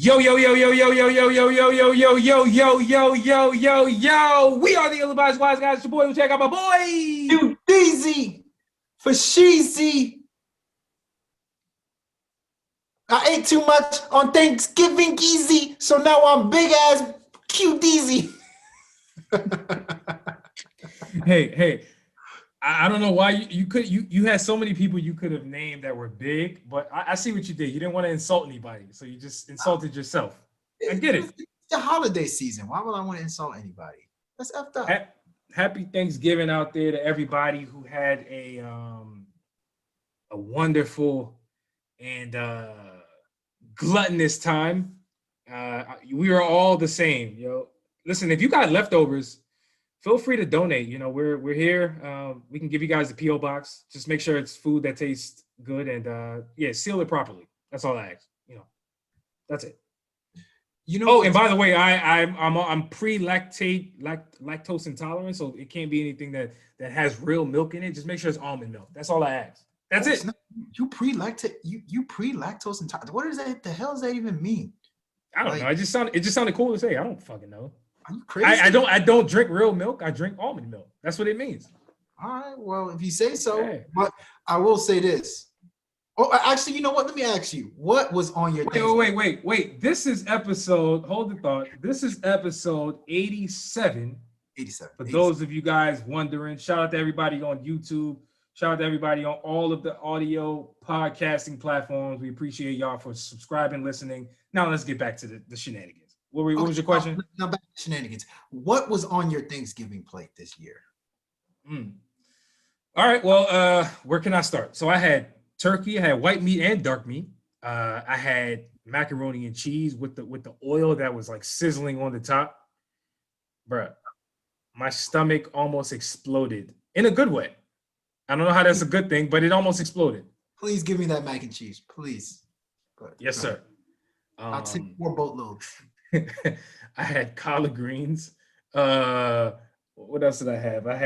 Yo, yo, yo, yo, yo, yo, yo, yo, yo, yo, yo, yo, yo, yo, yo, yo, yo. We are the ill-advised wise guys. It's your boy. Check out my boy. You Deezy for Sheezy. I ate too much on Thanksgiving, easy. So now I'm big ass Q Deezy. Hey. I don't know why you had so many people you could have named that were big, but I see what you did. You didn't want to insult anybody, so you just insulted yourself. I get it. It's the holiday season. Why would I want to insult anybody? That's effed up. Happy Thanksgiving out there to everybody who had a wonderful and gluttonous time. We are all the same, yo. Listen, if you got leftovers, feel free to donate. You know, we're here. We can give you guys the P.O. box. Just make sure it's food that tastes good and yeah, seal it properly. That's all I ask. You know, that's it. You know. Oh, and by the way, I'm lactose intolerant, so it can't be anything that has real milk in it. Just make sure it's almond milk. That's all I ask. That's it. You pre-lactose intolerant. What is that? The hell does that even mean? I don't know. It just sounded cool to say. I don't fucking know. Are you crazy? I don't drink real milk. I drink almond milk. That's what it means. All right. Well, if you say so. Hey. But I will say this. Oh, actually, you know what? Let me ask you. What was on your Wait. This is episode, hold the thought. This is episode 87. 87. For those of you guys wondering, shout out to everybody on YouTube. Shout out to everybody on all of the audio podcasting platforms. We appreciate y'all for subscribing, listening. Now let's get back to the shenanigans. What was your question? Now back to shenanigans. What was on your Thanksgiving plate this year? All right. Well, where can I start? So I had turkey. I had white meat and dark meat. I had macaroni and cheese with the oil that was like sizzling on the top. Bruh, my stomach almost exploded in a good way. I don't know how that's a good thing, but it almost exploded. Please give me that mac and cheese, please. Yes, sir. I'll take 4 boatloads. I had collard greens. What else did I have? I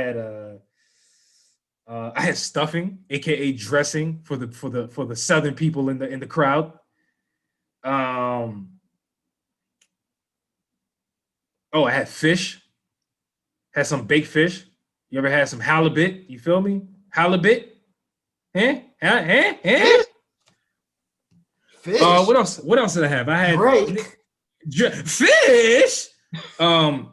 had stuffing, aka dressing for the southern people in the crowd. I had fish. Had some baked fish. You ever had some halibut? You feel me? Halibut? Fish. What else? What else did I have? I had fish. And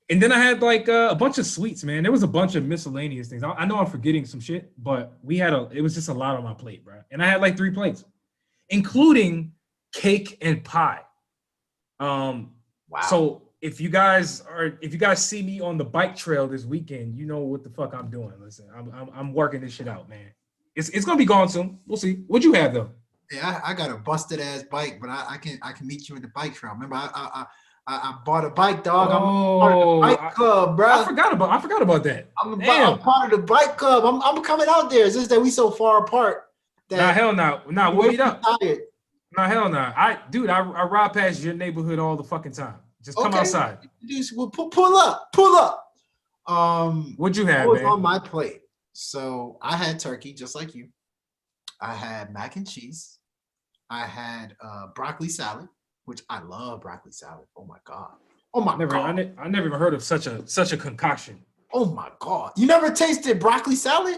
then I had like a bunch of sweets, man. There was a bunch of miscellaneous things. I know I'm forgetting some shit, but it was just a lot on my plate, bro. And I had like 3 plates, including cake and pie. Wow. So if you guys see me on the bike trail this weekend, you know what the fuck I'm doing. Listen, I'm working this shit out, man. It's gonna be gone soon. We'll see. What'd you have though? Yeah, I got a busted ass bike, but I can meet you in the bike trail. Remember, I bought a bike, dog. I'm part of the bike club, bro. I forgot about that. I'm part of the bike club. I'm coming out there. It's just that we so far apart. Nah, hell no. Nah, wait up. Nah, hell no. I ride past your neighborhood all the fucking time. Just come outside. Well, pull up. What'd you have, what was man? on my plate? So I had turkey, just like you. I had mac and cheese. I had broccoli salad, which I love broccoli salad. Oh my god. God. I never even heard of such a concoction. Oh my god. You never tasted broccoli salad?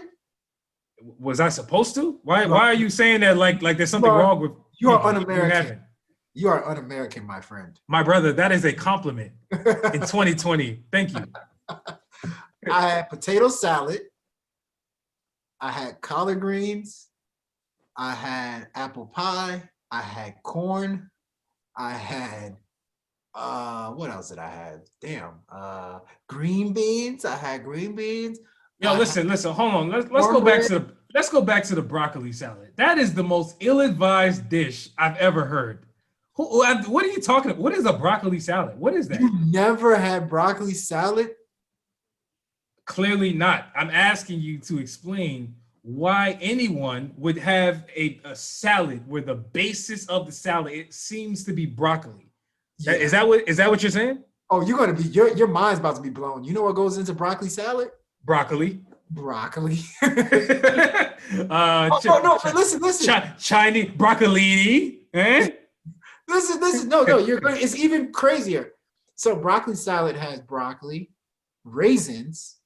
Was I supposed to? Why are you saying that like there's something wrong with you? Are un-American. You are un-American, my friend. My brother, that is a compliment in 2020. Thank you. I had potato salad. I had collard greens. I had apple pie. I had corn. I had what else did I have? Damn. Green beans. I had green beans. Yo, listen, hold on. Let's go back to the broccoli salad. That is the most ill-advised dish I've ever heard. What are you talking about? What is a broccoli salad? What is that? You never had broccoli salad? Clearly not. I'm asking you to explain why anyone would have a salad where the basis of the salad, it seems to be broccoli. Yeah. Is that what you're saying? Oh, you're gonna be your mind's about to be blown. You know what goes into broccoli salad? Broccoli. No, listen. Chinese broccoli. Eh? Listen. No, you're going. It's even crazier. So broccoli salad has broccoli, raisins,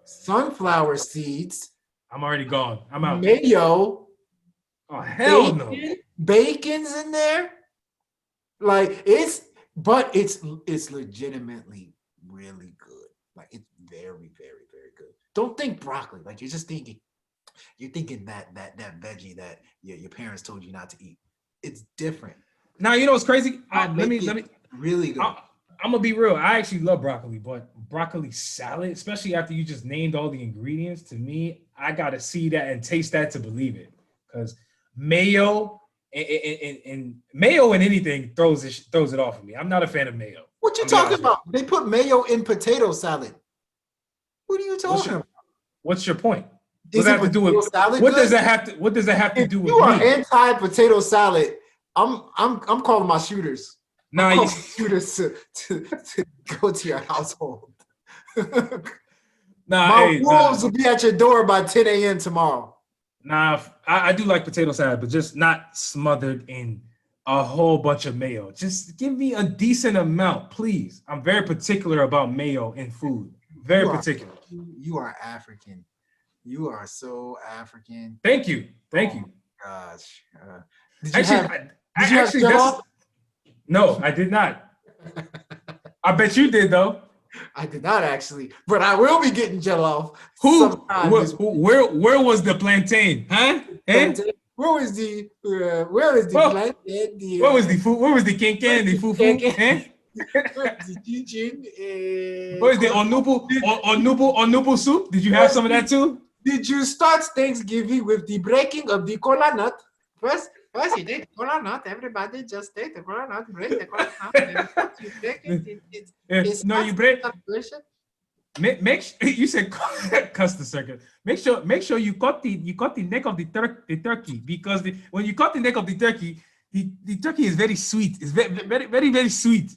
sunflower seeds, I'm already gone. I'm out. mayo, Oh hell no. bacon's in there. Like it's legitimately really good. Like it's very, very, very good. Don't think broccoli. Like you're thinking that veggie that your parents told you not to eat. It's different. Now you know what's crazy. Let me really good. I'm gonna be real. I actually love broccoli, but broccoli salad, especially after you just named all the ingredients, to me, I gotta see that and taste that to believe it. Because mayo and mayo and anything throws it off of me. I'm not a fan of mayo. What you talking about? They put mayo in potato salad. What are you talking about? What's your point? What does that have to do with salad? What does that have to do with you are anti-potato salad? I'm calling my shooters. Nah, I'm calling shooters to go to your household. My wolves will be at your door by 10 a.m. tomorrow. Nah, I do like potato salad, but just not smothered in a whole bunch of mayo. Just give me a decent amount, please. I'm very particular about mayo in food. Very particular. You are African. You are so African. Thank you. Gosh. Did you have jell-o? No, I did not. I bet you did though. I did not actually, but I will be getting jell-o. Where was the plantain? Huh? Where is the plantain? Where was the food? Where was the kenken? The fufu? Where is the onubu soup? Did you have some of that too? Did you start Thanksgiving with the breaking of the kola nut? First you take the kola nut. Everybody just take the kola nut, break the kola nut. You break it. No, you break. You said cuss the circuit. Make sure you cut the neck of the turkey, because when you cut the neck of the turkey is very sweet. It's very, very, very, very sweet.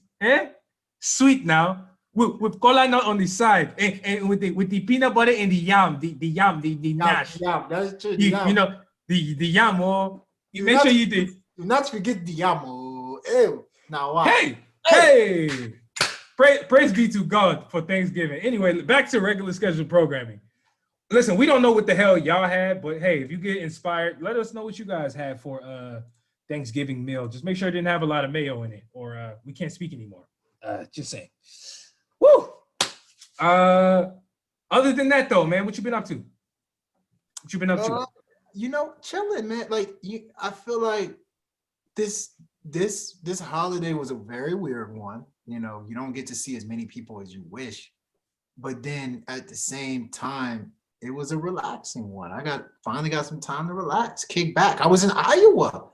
Sweet now. With cola nut on the side, and with the peanut butter and the yam, the mash. Yam, that's true. You know the yam. Oh, you make sure you do. Do not forget the yam. Oh, now what? Hey! Praise be to God for Thanksgiving. Anyway, back to regular scheduled programming. Listen, we don't know what the hell y'all had, but hey, if you get inspired, let us know what you guys had for Thanksgiving meal. Just make sure it didn't have a lot of mayo in it, or we can't speak anymore. Just saying. Woo! Other than that, though, man, what you been up to? Chilling, man. Like I feel like this holiday was a very weird one. You don't get to see as many people as you wish, but then at the same time, it was a relaxing one. I finally got some time to relax, kick back. I was in Iowa.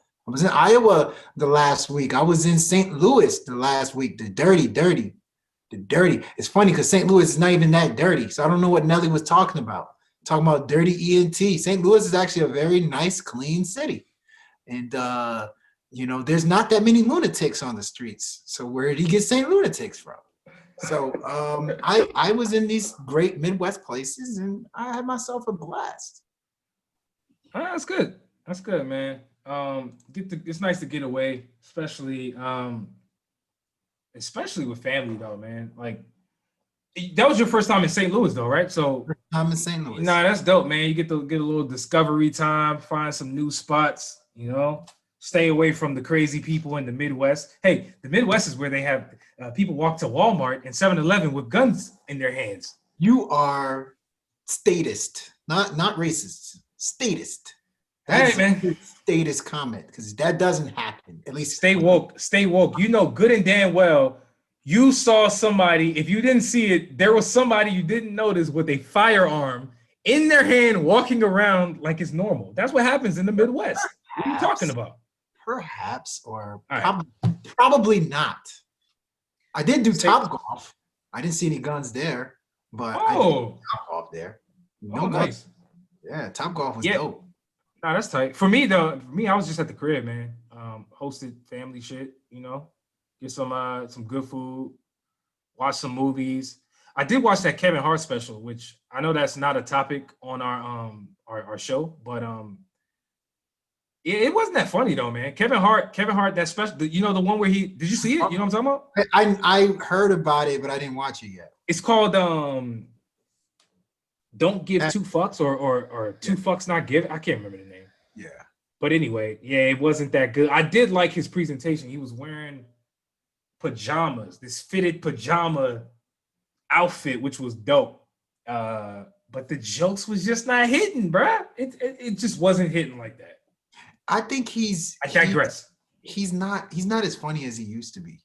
The last week. I was in St. Louis the last week. The dirty. It's funny because St. Louis is not even that dirty. So I don't know what Nelly was talking about. Talking about dirty ENT. St. Louis is actually a very nice, clean city. And, there's not that many lunatics on the streets. So where did he get St. Lunatics from? So I was in these great Midwest places and I had myself a blast. That's good. That's good, man. It's nice to get away, especially with family though, man. Like that was your first time in St. Louis though, right? So first time in St. Louis. Nah, that's dope, man. You get a little discovery time, find some new spots, stay away from the crazy people in the Midwest. Hey, the Midwest is where they have people walk to Walmart and 7-Eleven with guns in their hands. You are statist, not racist, statist. Hey, man. Statist comment, because that doesn't happen. At least stay woke. You know good and damn well you saw somebody. If you didn't see it, there was somebody you didn't notice with a firearm in their hand walking around like it's normal. That's what happens in the Midwest. What are you talking about? Perhaps, or probably not. I did do Top Golf. I didn't see any guns there, but I did Top Golf there. No guns. Nice. Yeah, Top Golf was dope. No, that's tight. For me, I was just at the crib, man. Hosted family shit, get some good food, watch some movies. I did watch that Kevin Hart special, which I know that's not a topic on our show, but It wasn't that funny though, man. Kevin Hart, that special, you know, the one where did you see it? You know what I'm talking about? I heard about it, but I didn't watch it yet. It's called Don't Give Eh, Two Fucks or Yeah, Two Fucks Not Give. I can't remember the name. yeah. But anyway, yeah, it wasn't that good. I did like his presentation. He was wearing pajamas, this fitted pajama outfit, which was dope. But the jokes was just not hitting, bruh. It just wasn't hitting like that. I think I digress. he's not as funny as he used to be.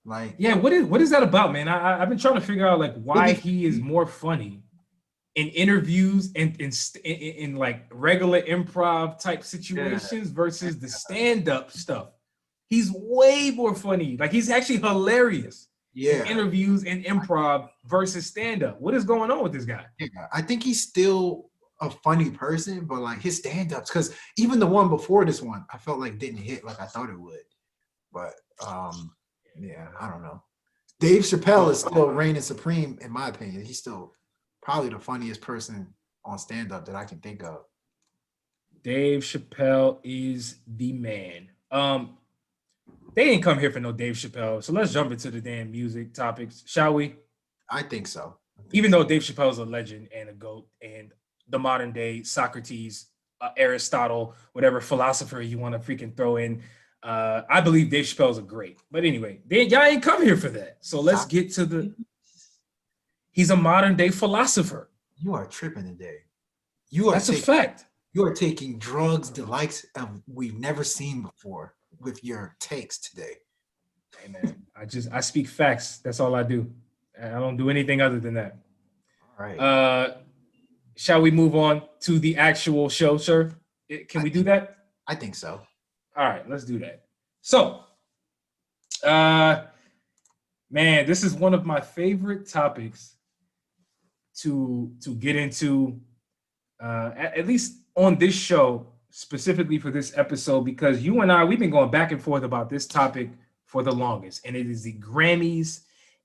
Like, Yeah, what is that about, man? I've been trying to figure out like why he is more funny in interviews and in like regular improv type situations versus the stand-up stuff. He's way more funny. Like he's actually hilarious in yeah, interviews and improv versus stand-up. What is going on with this guy? yeah. I think he's still a funny person, but like his stand-ups, because even the one before this one, I felt like didn't hit like I thought it would. But yeah, I don't know. Dave Chappelle is still reigning supreme, in my opinion. He's still probably the funniest person on stand-up that I can think of. Dave Chappelle is the man. They ain't come here for no Dave Chappelle, so let's jump into the damn music topics, shall we? I think so. Even though Dave Chappelle's a legend and a goat and the modern day Socrates, Aristotle, whatever philosopher you want to freaking throw in, I believe Dave Chappelle's a great. But anyway, y'all ain't come here for that. So let's get to the. He's a modern day philosopher. You are tripping today. You are. That's a fact. You are taking drugs the likes of we've never seen before with your takes today. Hey man, I speak facts. That's all I do. I don't do anything other than that. All right. Shall we move on to the actual show, sir? Can we do that? I think so. All right, let's do that. So, man, this is one of my favorite topics to get into, at least on this show, specifically for this episode, because you and I, we've been going back and forth about this topic for the longest, and it is the Grammys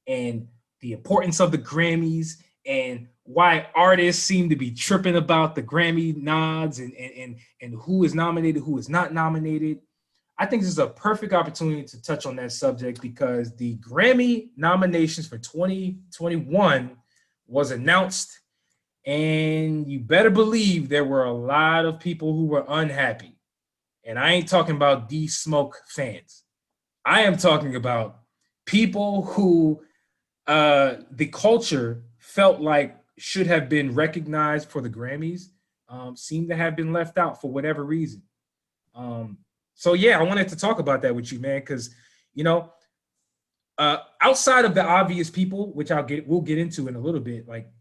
and the importance of the Grammys and why artists seem to be tripping about the Grammy nods and who is nominated, who is not nominated. I think this is a perfect opportunity to touch on that subject because the Grammy nominations for 2021 was announced, and you better believe there were a lot of people who were unhappy. And I ain't talking about D-Smoke fans. I am talking about people who the culture felt like should have been recognized for the Grammys, seem to have been left out for whatever reason. So yeah, I wanted to talk about that with you, man, because outside of the obvious people, which we'll get into in a little bit, like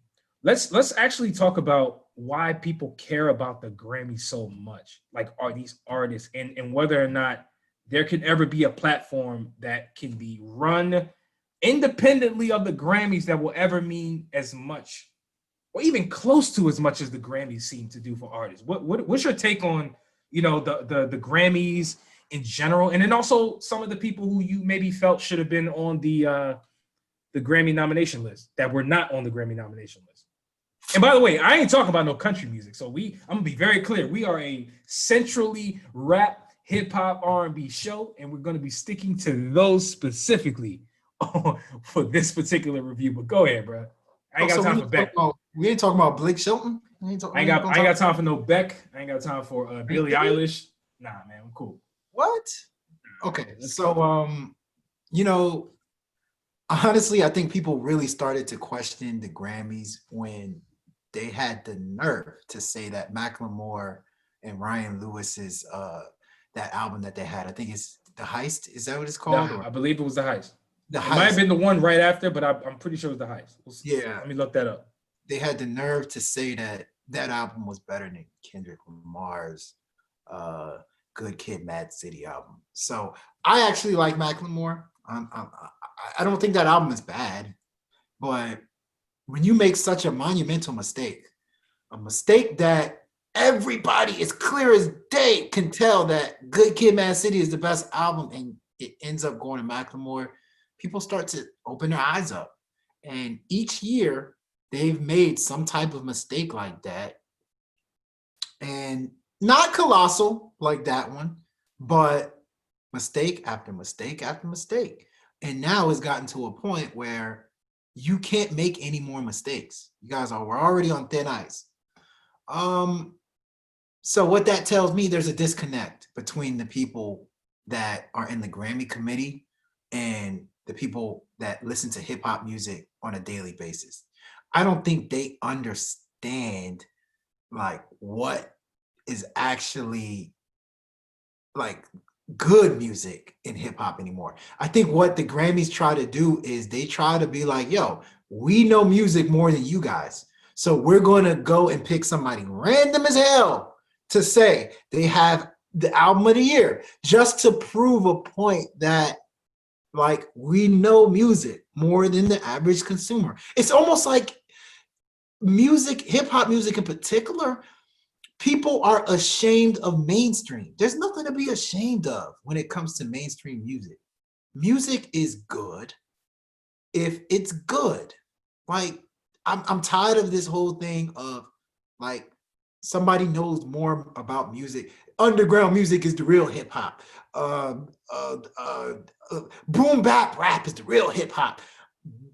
let's actually talk about why people care about the Grammy so much, like are these artists, and whether or not there can ever be a platform that can be run independently of the Grammys that will ever mean as much or even close to as much as the Grammys seem to do for artists. What's your take on, the Grammys in general, and then also some of the people who you maybe felt should have been on the Grammy nomination list that were not on the Grammy nomination list? And by the way, I ain't talking about no country music. So I'm gonna be very clear. We are a centrally rap, hip hop, R&B show, and we're gonna be sticking to those specifically for this particular review. But go ahead, bro. I ain't got time for Beck. We ain't talking about Blake Shelton. I ain't got time for no Beck. I ain't got time for Billie Eilish. Nah, man, I'm cool. What? Okay, so honestly, I think people really started to question the Grammys when they had the nerve to say that Macklemore and Ryan Lewis's that album that they had, I think it's The Heist. Is that what it's called? I believe it was The Heist. The Heist. Might have been the one right after, but I'm pretty sure it was The Heist. Yeah. Let me look that up. They had the nerve to say that album was better than Kendrick Lamar's Good Kid, Mad City album. So I actually like Macklemore. I don't think that album is bad, but when you make such a monumental mistake, a mistake that everybody is clear as day can tell that Good Kid, Mad City is the best album, and it ends up going to Macklemore, people start to open their eyes up. And each year they've made some type of mistake like that. And not colossal like that one, but mistake after mistake after mistake. And now it's gotten to a point where you can't make any more mistakes. You guys we're already on thin ice. So what that tells me, there's a disconnect between the people that are in the Grammy committee and the people that listen to hip hop music on a daily basis. I don't think they understand like what is actually like good music in hip hop anymore. I think what the Grammys try to do is they try to be like, yo, we know music more than you guys. So we're going to go and pick somebody random as hell to say they have the album of the year just to prove a point that like we know music more than the average consumer. It's almost like music, hip hop music in particular, people are ashamed of mainstream. There's nothing to be ashamed of when it comes to mainstream music. Music is good if it's good. Like I'm tired of this whole thing of like somebody knows more about music. Underground music is the real hip hop. Boom bap rap is the real hip hop.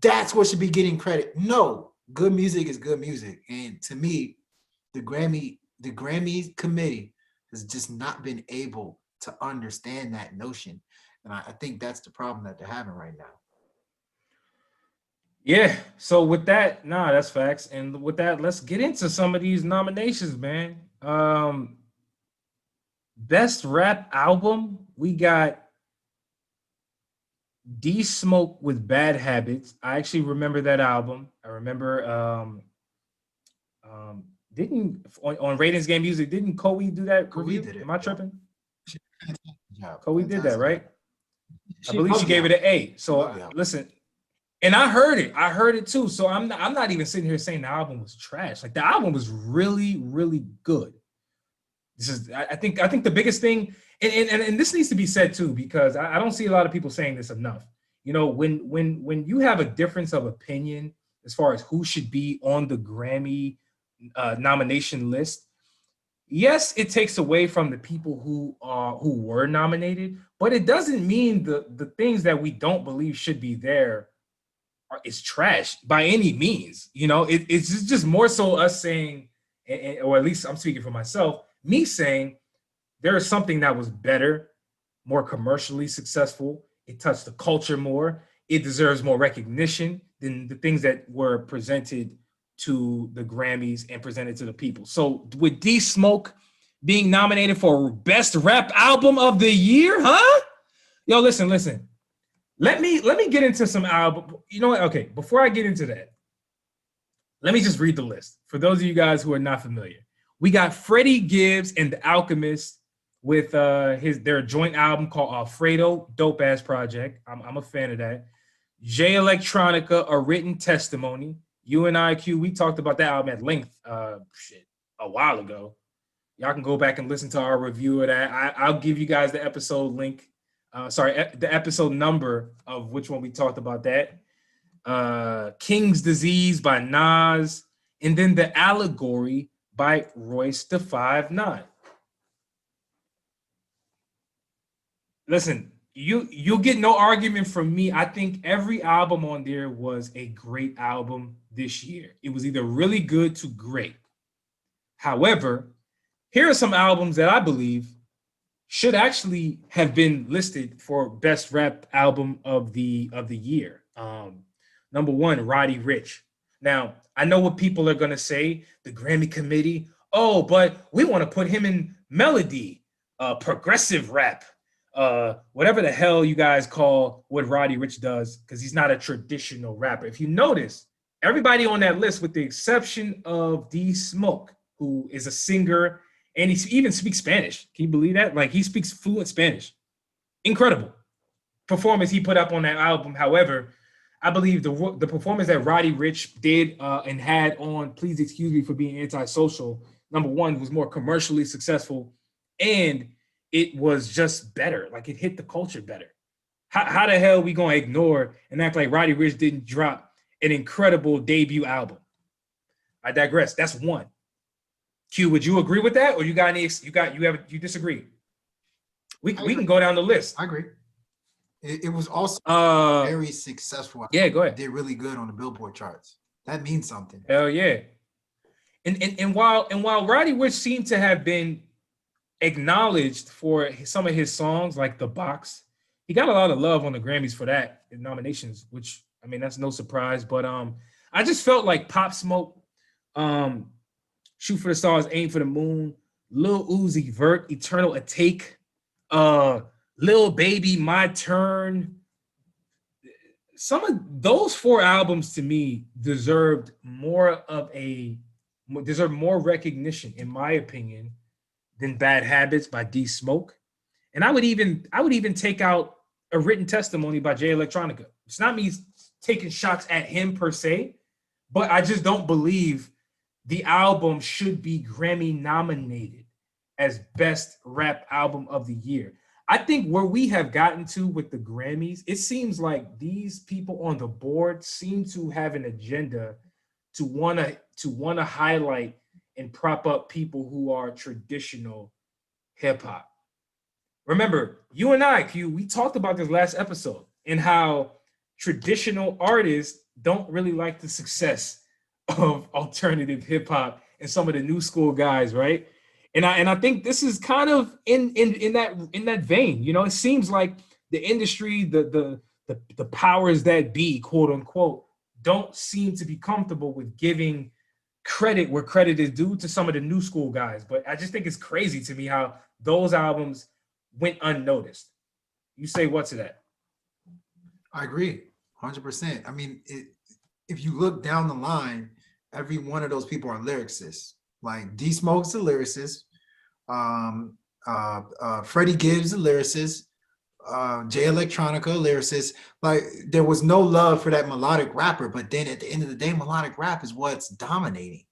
That's what should be getting credit. No, good music is good music. And to me, the Grammy committee has just not been able to understand that notion. And I think that's the problem that they're having right now. Yeah. So with that, nah, that's facts. And with that, let's get into some of these nominations, man. Best rap album, we got D Smoke with Bad Habits. I actually remember that album. I remember didn't on Ratings Game Music, didn't Kobe do that review? Did it. Am I tripping? Yeah, Kobe did that, right? I She believe she loved gave the it an A. So Love the album. listen, and I heard it. I heard it too. So I'm not even sitting here saying the album was trash. Like the album was really, really good. This is I think the biggest thing, and this needs to be said too, because I don't see a lot of people saying this enough. You know, when you have a difference of opinion as far as who should be on the Grammy nomination list, yes, it takes away from the people who were nominated, but it doesn't mean the things that we don't believe should be there is trash by any means. You know, it's just more so us saying, or at least I'm speaking for myself, me saying there is something that was better, more commercially successful. It touched the culture more. It deserves more recognition than the things that were presented to the Grammys and presented to the people. So with D Smoke being nominated for Best Rap Album of the Year, huh? Yo, listen. Let me get into some album. You know what? Okay, before I get into that, let me just read the list. For those of you guys who are not familiar, we got Freddie Gibbs and The Alchemist with their joint album called Alfredo, dope ass project. I'm a fan of that. Jay Electronica, A Written Testimony. You and IQ, we talked about that album at length a while ago. Y'all can go back and listen to our review of that. I'll give you guys the episode link. The episode number of which one we talked about that. King's Disease by Nas, and then The Allegory by Royce da 5'9". Listen, you'll get no argument from me. I think every album on there was a great album this year. It was either really good to great. However, here are some albums that I believe should actually have been listed for best rap album of the year. Number one, Roddy Ricch. Now, I know what people are gonna say. The Grammy committee. Oh, but we want to put him in melody, progressive rap, whatever the hell you guys call what Roddy Ricch does, because he's not a traditional rapper. If you notice, everybody on that list, with the exception of D Smoke, who is a singer and he even speaks Spanish. Can you believe that? Like he speaks fluent Spanish. Incredible performance he put up on that album. However, I believe the performance that Roddy Ricch did and had on Please Excuse Me for Being Antisocial, number one, was more commercially successful, and it was just better. Like it hit the culture better. How the hell are we going to ignore and act like Roddy Ricch didn't drop an incredible debut album? I digress. That's one. Q, would you agree with that, or you got any? You disagree? We can go down the list. I agree. It was also very successful. Yeah, go ahead. It did really good on the Billboard charts. That means something. Hell yeah. And while Roddy Ricch seemed to have been acknowledged for some of his songs, like The Box, he got a lot of love on the Grammys for that in nominations, which I mean that's no surprise. But I just felt like Pop Smoke, Shoot for the Stars, Aim for the Moon, Lil Uzi Vert, Eternal Atake, Lil Baby, My Turn. Some of those 4 albums to me deserved more recognition, in my opinion, than Bad Habits by D Smoke. And I would even take out A Written Testimony by Jay Electronica. It's not me taking shots at him per se, but I just don't believe the album should be Grammy nominated as best rap album of the year. I think where we have gotten to with the Grammys, it seems like these people on the board seem to have an agenda to want to highlight and prop up people who are traditional hip hop. Remember, you and I, Q, we talked about this last episode and how traditional artists don't really like the success of alternative hip hop and some of the new school guys, right? And I think this is kind of in that vein. You know, it seems like the industry, the powers that be, quote unquote, don't seem to be comfortable with giving credit where credit is due to some of the new school guys. But I just think it's crazy to me how those albums went unnoticed. You say what to that? I agree, 100%. I mean, if you look down the line, every one of those people are lyricists. Like D Smoke's a lyricist, Freddie Gibbs a lyricist, Jay Electronica a lyricist. Like there was no love for that melodic rapper, but then at the end of the day, melodic rap is what's dominating.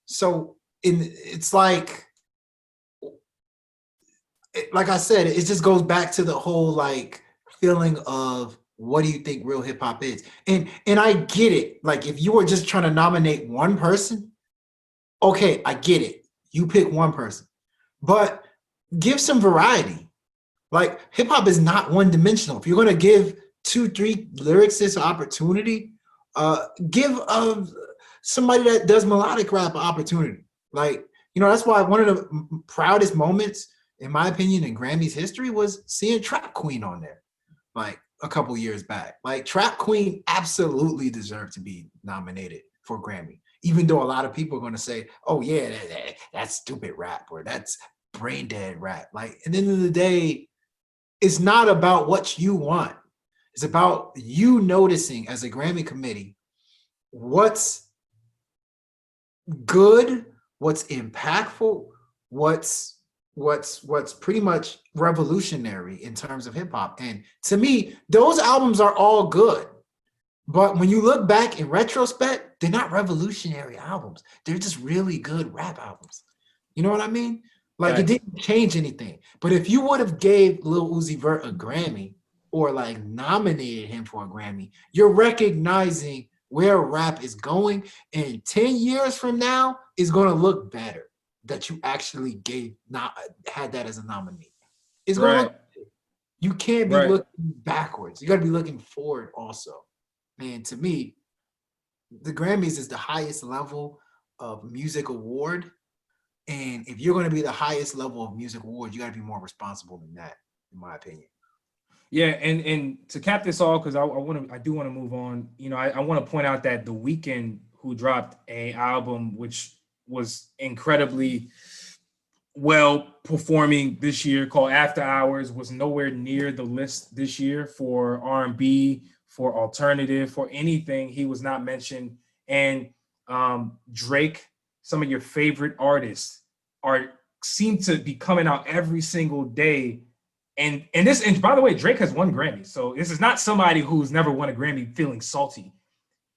So it's like I said, it just goes back to the whole like feeling of what do you think real hip hop is? And I get it. Like if you were just trying to nominate one person, okay, I get it. You pick one person, but give some variety. Like hip hop is not one dimensional. If you're going to give 2-3 lyricists an opportunity, give somebody that does melodic rap an opportunity. Like, you know, that's why one of the proudest moments, in my opinion, in Grammy's history was seeing Trap Queen on there, like a couple years back. Like Trap Queen absolutely deserved to be nominated for Grammy. Even though a lot of people are going to say, oh, yeah, that's stupid rap or that's brain dead rap. Like, at the end of the day, it's not about what you want. It's about you noticing as a Grammy committee what's good, what's impactful, what's pretty much revolutionary in terms of hip hop. And to me, those albums are all good. But when you look back in retrospect, they're not revolutionary albums. They're just really good rap albums. You know what I mean? Like it didn't change anything. But if you would have gave Lil Uzi Vert a Grammy or like nominated him for a Grammy, you're recognizing where rap is going. And 10 years from now is going to look better that you actually had that as a nominee. It's going to look better. You can't be looking backwards. You got to be looking forward also. And to me, the Grammys is the highest level of music award. And if you're going to be the highest level of music award, you got to be more responsible than that, in my opinion. Yeah, and to cap this all, because I do want to move on. You know, I want to point out that The Weeknd, who dropped an album which was incredibly well performing this year, called After Hours, was nowhere near the list this year for R&B, for alternative, for anything. He was not mentioned. And Drake, some of your favorite artists, seem to be coming out every single day. And by the way, Drake has won Grammy. So this is not somebody who's never won a Grammy feeling salty.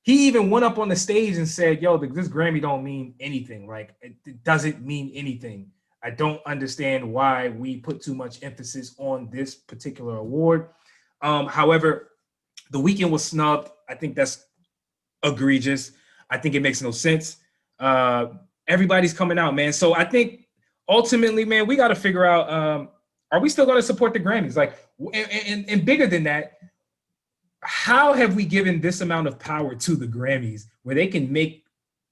He even went up on the stage and said, yo, this Grammy don't mean anything. Like, it doesn't mean anything. I don't understand why we put too much emphasis on this particular award. However, The Weeknd was snubbed. I think that's egregious. I think it makes no sense. everybody's coming out, man. So I think ultimately, man, we got to figure out, are we still going to support the Grammys? Like, and bigger than that, how have we given this amount of power to the Grammys where they can make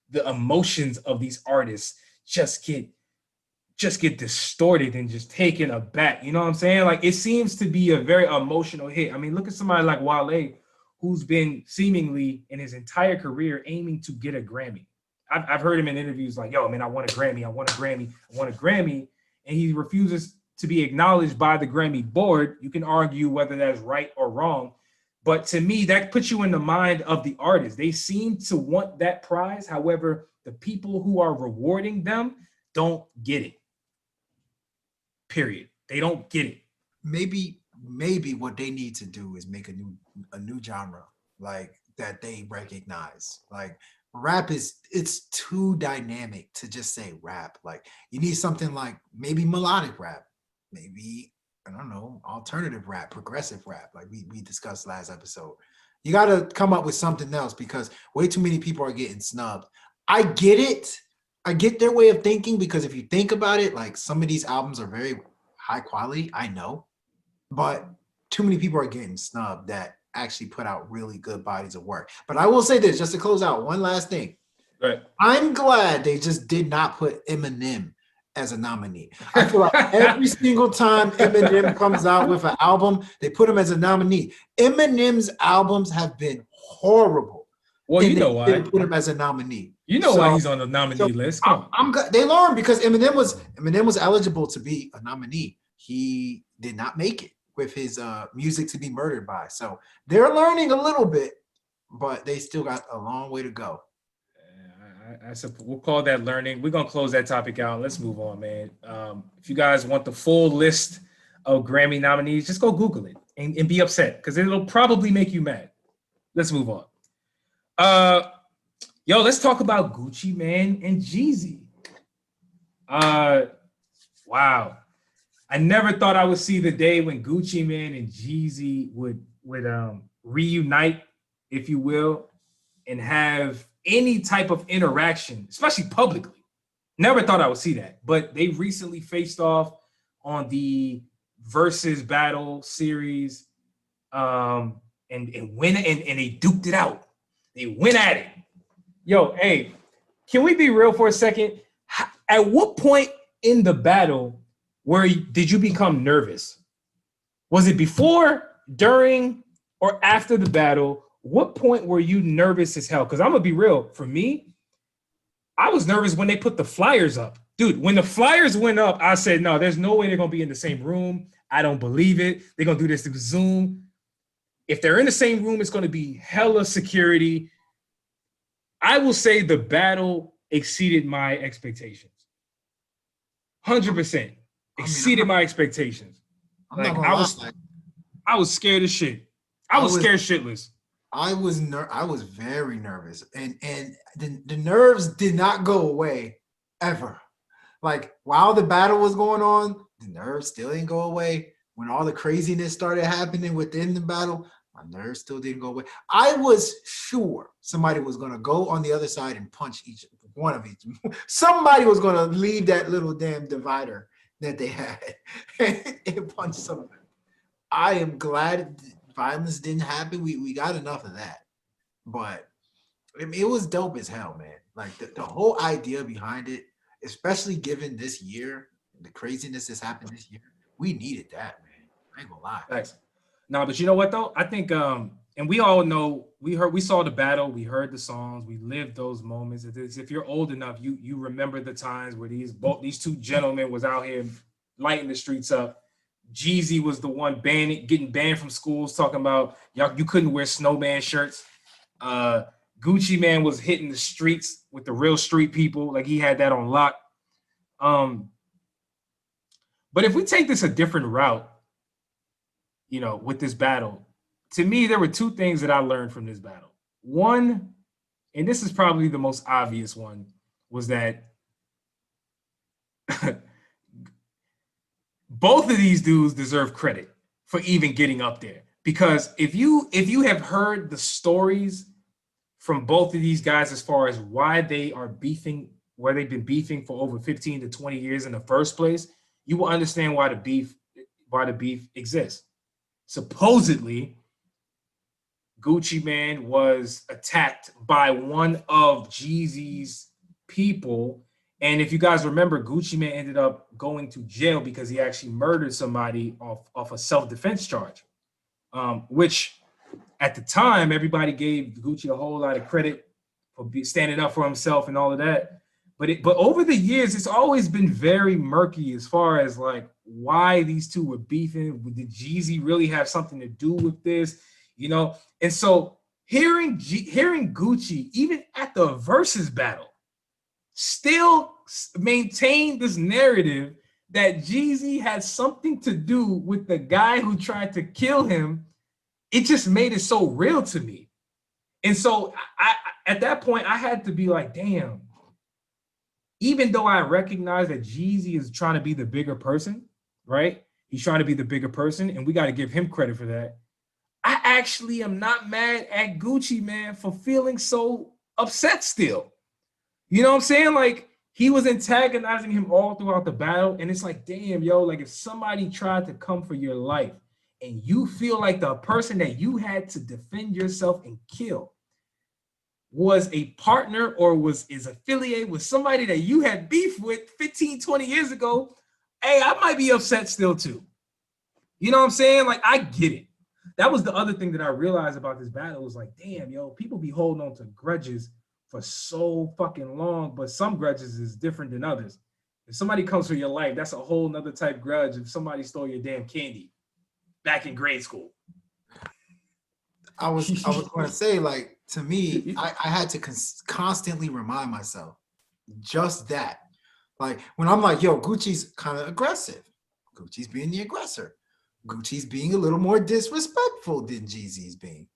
the emotions of these artists just get distorted and just taken aback? You know what I'm saying? Like, it seems to be a very emotional hit. I mean, look at somebody like Wale, who's been seemingly in his entire career aiming to get a Grammy. I've heard him in interviews like, yo, man, I want a Grammy, I want a Grammy, I want a Grammy. And he refuses to be acknowledged by the Grammy board. You can argue whether that's right or wrong. But to me, that puts you in the mind of the artist. They seem to want that prize. However, the people who are rewarding them don't get it. Period. They don't get it. Maybe what they need to do is make a new genre like that they recognize. Like rap it's too dynamic to just say rap. Like you need something like maybe melodic rap, maybe I don't know, alternative rap, progressive rap, like we discussed last episode. You got to come up with something else because way too many people are getting snubbed. I get it. I get their way of thinking because if you think about it, like some of these albums are very high quality, I know, but too many people are getting snubbed that actually put out really good bodies of work. But I will say this, just to close out, one last thing. Right. I'm glad they just did not put Eminem as a nominee. I feel like every single time Eminem comes out with an album, they put him as a nominee. Eminem's albums have been horrible. Well, you know why. Put him as a nominee. You know why he's on the nominee list. Come I'm glad they learned because Eminem was eligible to be a nominee. He did not make it with his music to be murdered by. So they're learning a little bit, but they still got a long way to go. We'll call that learning. We're gonna close that topic out. Let's move on, man. If you guys want the full list of Grammy nominees, just go Google it and be upset because it'll probably make you mad. Let's move on. Yo, let's talk about Gucci Mane and Jeezy. Wow. I never thought I would see the day when Gucci Mane and Jeezy would reunite, if you will, and have any type of interaction, especially publicly. Never thought I would see that. But they recently faced off on the Verzuz battle series and win and they duked it out. They went at it. Yo, hey, can we be real for a second? At what point in the battle did you become nervous? Was it before, during, or after the battle? What point were you nervous as hell? Because I'm going to be real. For me, I was nervous when they put the flyers up. Dude, when the flyers went up, I said, no, there's no way they're going to be in the same room. I don't believe it. They're going to do this through Zoom. If they're in the same room, it's going to be hella security. I will say the battle exceeded my expectations. 100% exceeded my expectations. Like I was scared as shit. I was scared shitless. I was very nervous, and the nerves did not go away ever. Like while the battle was going on, the nerves still didn't go away. When all the craziness started happening within the battle, my nerves still didn't go away. I was sure somebody was gonna go on the other side and punch each one of each. Somebody was gonna leave that little damn divider that they had and punch somebody. I am glad violence didn't happen. We got enough of that. But I mean, it was dope as hell, man. Like the whole idea behind it, especially given this year, the craziness that's happened this year, we needed that, man. I ain't gonna lie. Thanks. No, but you know what though? I think and we all know, we saw the battle, we heard the songs, we lived those moments. If you're old enough, you remember the times where these two gentlemen was out here lighting the streets up. Jeezy was the one getting banned from schools, talking about you couldn't wear snowman shirts. Gucci Mane was hitting the streets with the real street people, like he had that on lock. But if we take this a different route, with this battle, to me, there were two things that I learned from this battle. One, and this is probably the most obvious one, was that both of these dudes deserve credit for even getting up there. Because if you have heard the stories from both of these guys as far as why they are beefing where they've been beefing for over 15 to 20 years in the first place, you will understand why the beef exists. Supposedly, Gucci Mane was attacked by one of Jeezy's people. And if you guys remember, Gucci Mane ended up going to jail because he actually murdered somebody off a self-defense charge, which at the time, everybody gave Gucci a whole lot of credit for standing up for himself and all of that. But over the years, it's always been very murky as far as like why these two were beefing. Did Jeezy really have something to do with this? You know, and so hearing Gucci even at the Verzuz battle still maintain this narrative that Jeezy had something to do with the guy who tried to kill him, it just made it so real to me. And so I at that point, I had to be like, damn, even though I recognize that Jeezy is trying to be the bigger person, right? He's trying to be the bigger person, and we got to give him credit for that. I actually am not mad at Gucci, man, for feeling so upset still. You know what I'm saying? Like, he was antagonizing him all throughout the battle, and it's like, damn, yo, like if somebody tried to come for your life and you feel like the person that you had to defend yourself and kill was a partner or is affiliated with somebody that you had beef with 15, 20 years ago, hey, I might be upset still too. You know what I'm saying? Like, I get it. That was the other thing that I realized about this battle was like, damn, yo, people be holding on to grudges for so fucking long, but some grudges is different than others. If somebody comes for your life, that's a whole nother type grudge if somebody stole your damn candy back in grade school. I was going to say, like, to me, I had to constantly remind myself just that. Like, when I'm like, yo, Gucci's kind of aggressive. Gucci's being the aggressor. Gucci's being a little more disrespectful than Jeezy's being.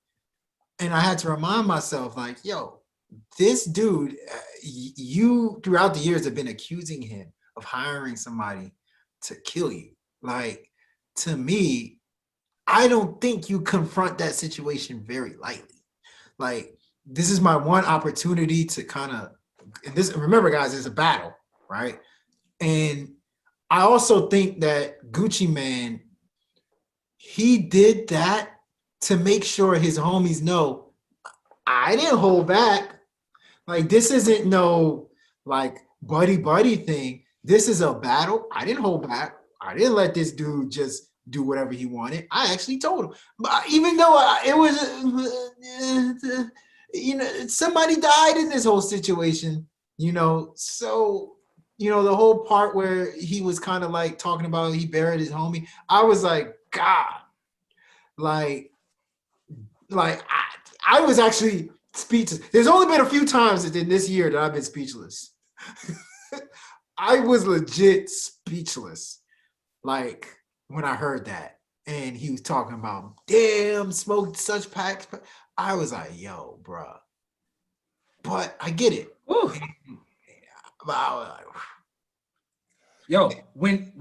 And I had to remind myself, like, yo, this dude, you throughout the years have been accusing him of hiring somebody to kill you. Like, to me, I don't think you confront that situation very lightly. Like, this is my one opportunity to kind of, and this, remember, guys, it's a battle, right? And I also think that Gucci Mane, he did that to make sure his homies know, I didn't hold back. Like, this isn't no like buddy thing. This is a battle. I didn't hold back. I didn't let this dude just do whatever he wanted. I actually told him. But even though it was, you know, somebody died in this whole situation, you know, so, you know, the whole part where he was kind of like talking about he buried his homie, I was like, God, like I was actually speechless. There's only been a few times in this year that I've been speechless. I was legit speechless, like when I heard that, and he was talking about, damn, smoked such packs. I was like, yo, bro. But I get it. Yo, when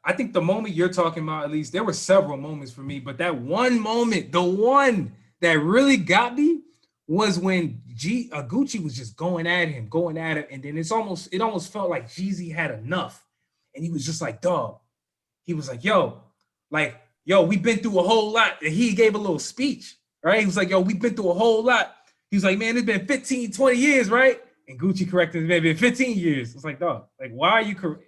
I think the moment you're talking about, at least there were several moments for me, but that one moment, the one that really got me was when Gucci was just going at him, and then it almost felt like Jeezy had enough, and he was just like, dog. He was like, yo, we've been through a whole lot. And he gave a little speech, right? He was like, yo, we've been through a whole lot. He was like, man, it's been 15, 20 years, right? And Gucci corrected, maybe 15 years. It's like, dog, like, why are you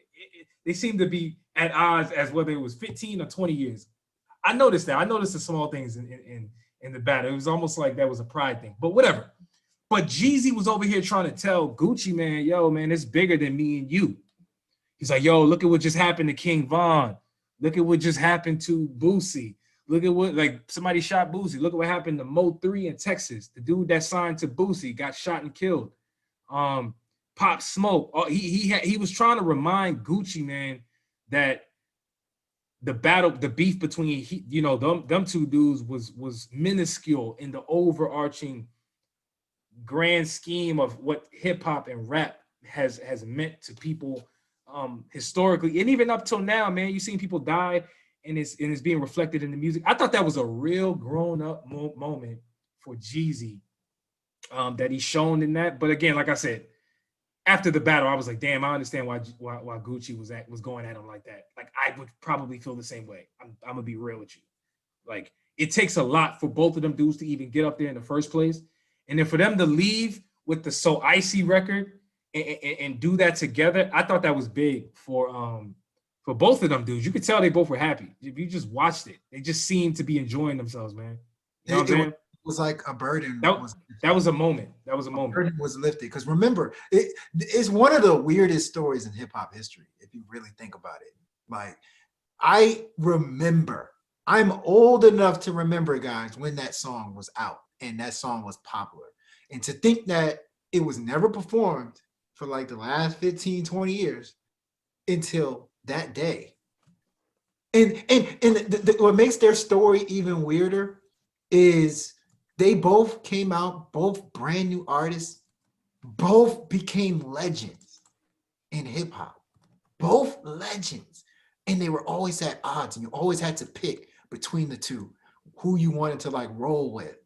they seem to be at odds as whether it was 15 or 20 years. I noticed that. I noticed the small things in the battle. It was almost like that was a pride thing, but whatever. But Jeezy was over here trying to tell Gucci, man, yo, man, it's bigger than me and you. He's like, yo, look at what just happened to King Von. Look at what just happened to Boosie. Look at what, like, somebody shot Boosie. Look at what happened to Mo 3 in Texas. The dude that signed to Boosie got shot and killed. Pop Smoke. He was trying to remind Gucci, man, that the beef between them two dudes was minuscule in the overarching grand scheme of what hip hop and rap has meant to people historically, and even up till now, man. You've seen people die, and it's being reflected in the music. I thought that was a real grown up moment for Jeezy that he's shown in that. But again, like I said, after the battle, I was like, damn, I understand why Gucci was going at him like that. Like, I would probably feel the same way. I'm gonna be real with you. Like, it takes a lot for both of them dudes to even get up there in the first place, and then for them to leave with the So Icy record and do that together. I thought that was big for both of them dudes. You could tell they both were happy. If you just watched it, they just seemed to be enjoying themselves, man. You know what I'm saying? It was like a burden That, was that was a moment. That was a moment. burden was lifted. Because remember, it's one of the weirdest stories in hip hop history, if you really think about it. Like, I remember, I'm old enough to remember, guys, when that song was out and that song was popular. And to think that it was never performed for like the last 15, 20 years until that day. And what makes their story even weirder is they both came out, both brand new artists, both became legends in hip hop, both legends. And they were always at odds, and you always had to pick between the two who you wanted to like roll with.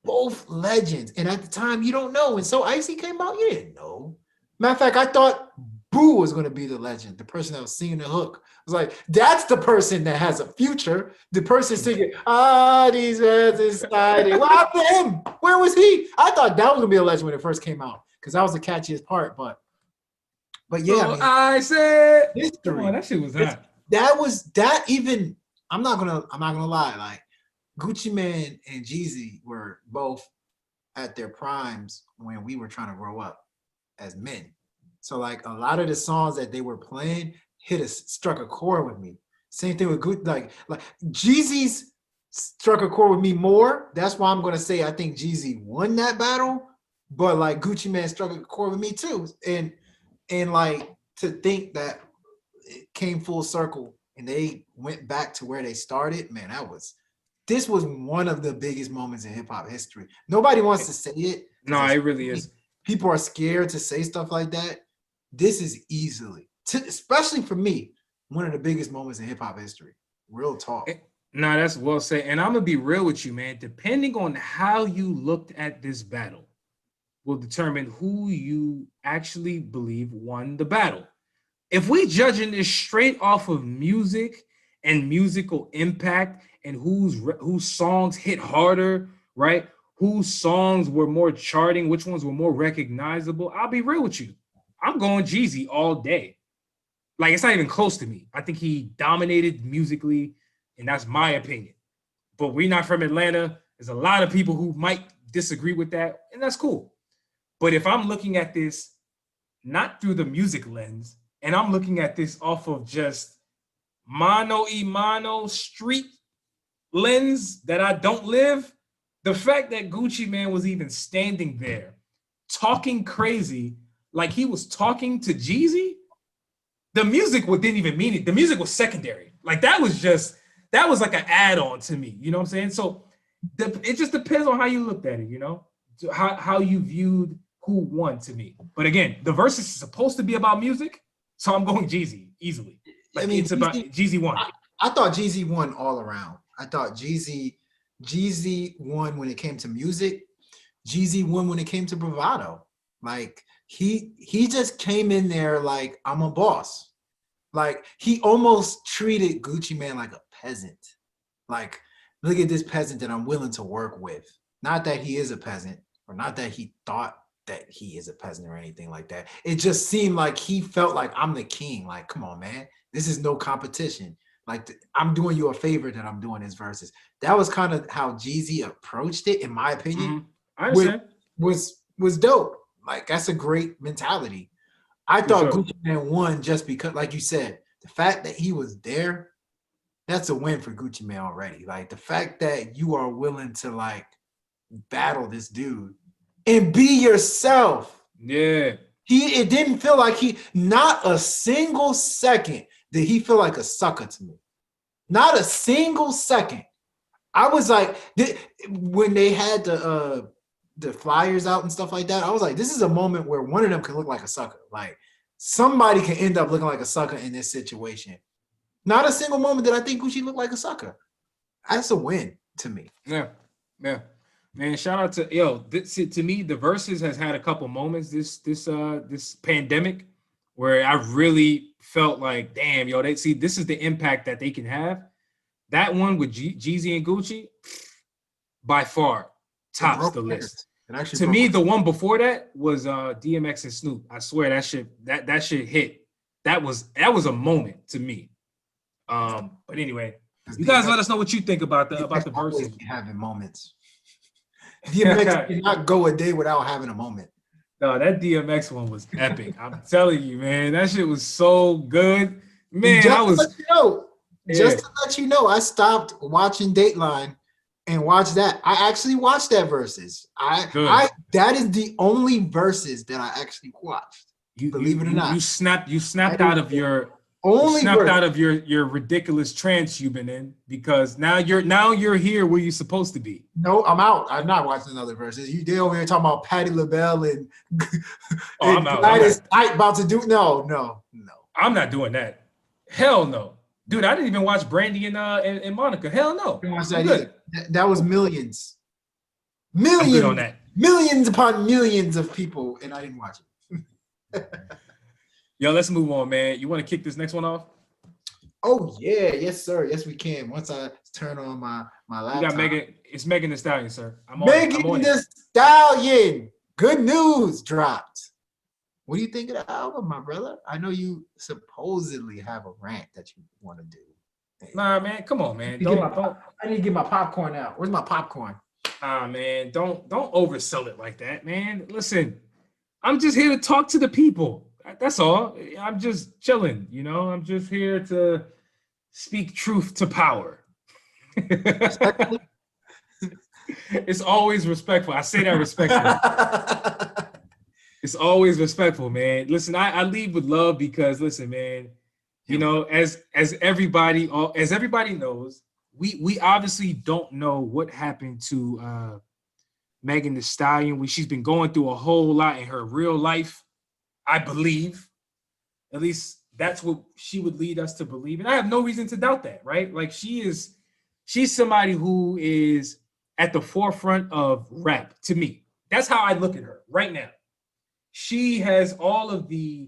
Both legends. And at the time, you don't know. And So Icy came out, you didn't know. Matter of fact, I thought Boo was going to be the legend, the person that was singing the hook. I was like, that's the person that has a future. The person singing, these words inside. What happened to him? Where was he? I thought that was going to be a legend when it first came out because that was the catchiest part. But yeah, So I said, history. Come on, that shit was hot. That even, I'm not gonna lie, like Gucci Mane and Jeezy were both at their primes when we were trying to grow up as men. So like a lot of the songs that they were playing struck a chord with me. Same thing with Gucci, like Jeezy's struck a chord with me more. That's why I'm gonna say I think Jeezy won that battle, but like Gucci Mane struck a chord with me too. And like to think that it came full circle and they went back to where they started, man, this was one of the biggest moments in hip hop history. Nobody wants to say it. No, it really is. People are scared to say stuff like that. This is easily, especially for me, one of the biggest moments in hip hop history. Real talk. No, that's well said. And I'm gonna be real with you, man. Depending on how you looked at this battle, will determine who you actually believe won the battle. If we judging this straight off of music and musical impact and whose songs hit harder, right? Whose songs were more charting, which ones were more recognizable, I'll be real with you. I'm going Jeezy all day. Like, it's not even close to me. I think he dominated musically, and that's my opinion. But we're not from Atlanta. There's a lot of people who might disagree with that, and that's cool. But if I'm looking at this not through the music lens, and I'm looking at this off of just mano street lens that I don't live, the fact that Gucci Mane was even standing there talking crazy like he was talking to Jeezy, the music didn't even mean it. The music was secondary. Like that was like an add-on to me. You know what I'm saying? So it just depends on how you looked at it, you know, how you viewed who won to me. But again, the Verzuz is supposed to be about music, so I'm going Jeezy easily. Like, I mean, it's about Jeezy won. I thought Jeezy won all around. I thought Jeezy won when it came to music. Jeezy won when it came to bravado. Like he just came in there like, I'm a boss. Like he almost treated Gucci Mane like a peasant. Like, look at this peasant that I'm willing to work with. Not that he is a peasant, or not that he thought that he is a peasant or anything like that. It just seemed like he felt like, I'm the king. Like, come on, man. This is no competition. Like, I'm doing you a favor that I'm doing this Verzuz. That was kind of how Jeezy approached it, in my opinion. I understand. Was dope. Like, that's a great mentality. I thought Gucci Mane won just because, like you said, the fact that he was there, that's a win for Gucci Mane already. Like, the fact that you are willing to, like, battle this dude and be yourself. Yeah. It didn't feel like not a single second did he feel like a sucker to me. Not a single second. I was like, when they had the flyers out and stuff like that, I was like, this is a moment where one of them can look like a sucker. Like, somebody can end up looking like a sucker in this situation. Not a single moment did I think Gucci looked like a sucker. That's a win to me. Yeah. Man, shout out to to me, the Verzuz has had a couple moments this pandemic where I really felt like, damn, they see this is the impact that they can have. That one with Jeezy and Gucci, by far It tops broke the list. records. It actually To broke me, records. the one before that was DMX and Snoop. I swear that shit hit. That was a moment to me. But anyway, you guys let us know what you think about the Always Verzuz. be having moments. DMX cannot go a day without having a moment. No, that DMX one was epic. I'm telling you, man, that shit was so good. Man, I was just to let you know, I stopped watching Dateline and watched that. I actually watched that Verzuz. That is the only Verzuz that I actually watched. Believe it or not. You snapped out of your ridiculous trance you've been in, because now you're here where you're supposed to be. No, I'm out. I'm not watching another Verzuz. They over here talking about Patti LaBelle and I'm out. Gladys Knight about to do no. I'm not doing that. Hell no. Dude, I didn't even watch Brandy and Monica. Hell no. That was millions. I'm good on that. Millions upon millions of people, and I didn't watch it. Yo, let's move on, man. You want to kick this next one off? Oh yeah, yes sir, yes we can. Once I turn on my laptop. You got Megan. It's Megan Thee Stallion, sir. Megan Thee Stallion. Good news dropped. What do you think of the album, my brother? I know you supposedly have a rant that you want to do. Nah, man, come on, man. I need to get my popcorn out. Where's my popcorn? Man, don't oversell it like that, man. Listen, I'm just here to talk to the people. That's all. I'm just chilling, I'm just here to speak truth to power. It's always respectful. I say that respectfully. It's always respectful, man. Listen, I lead with love because, listen, man, as everybody knows, we obviously don't know what happened to Megan Thee Stallion. She's been going through a whole lot in her real life, I believe. At least that's what she would lead us to believe. And I have no reason to doubt that, right? Like she's somebody who is at the forefront of rap to me. That's how I look at her right now. She has all of the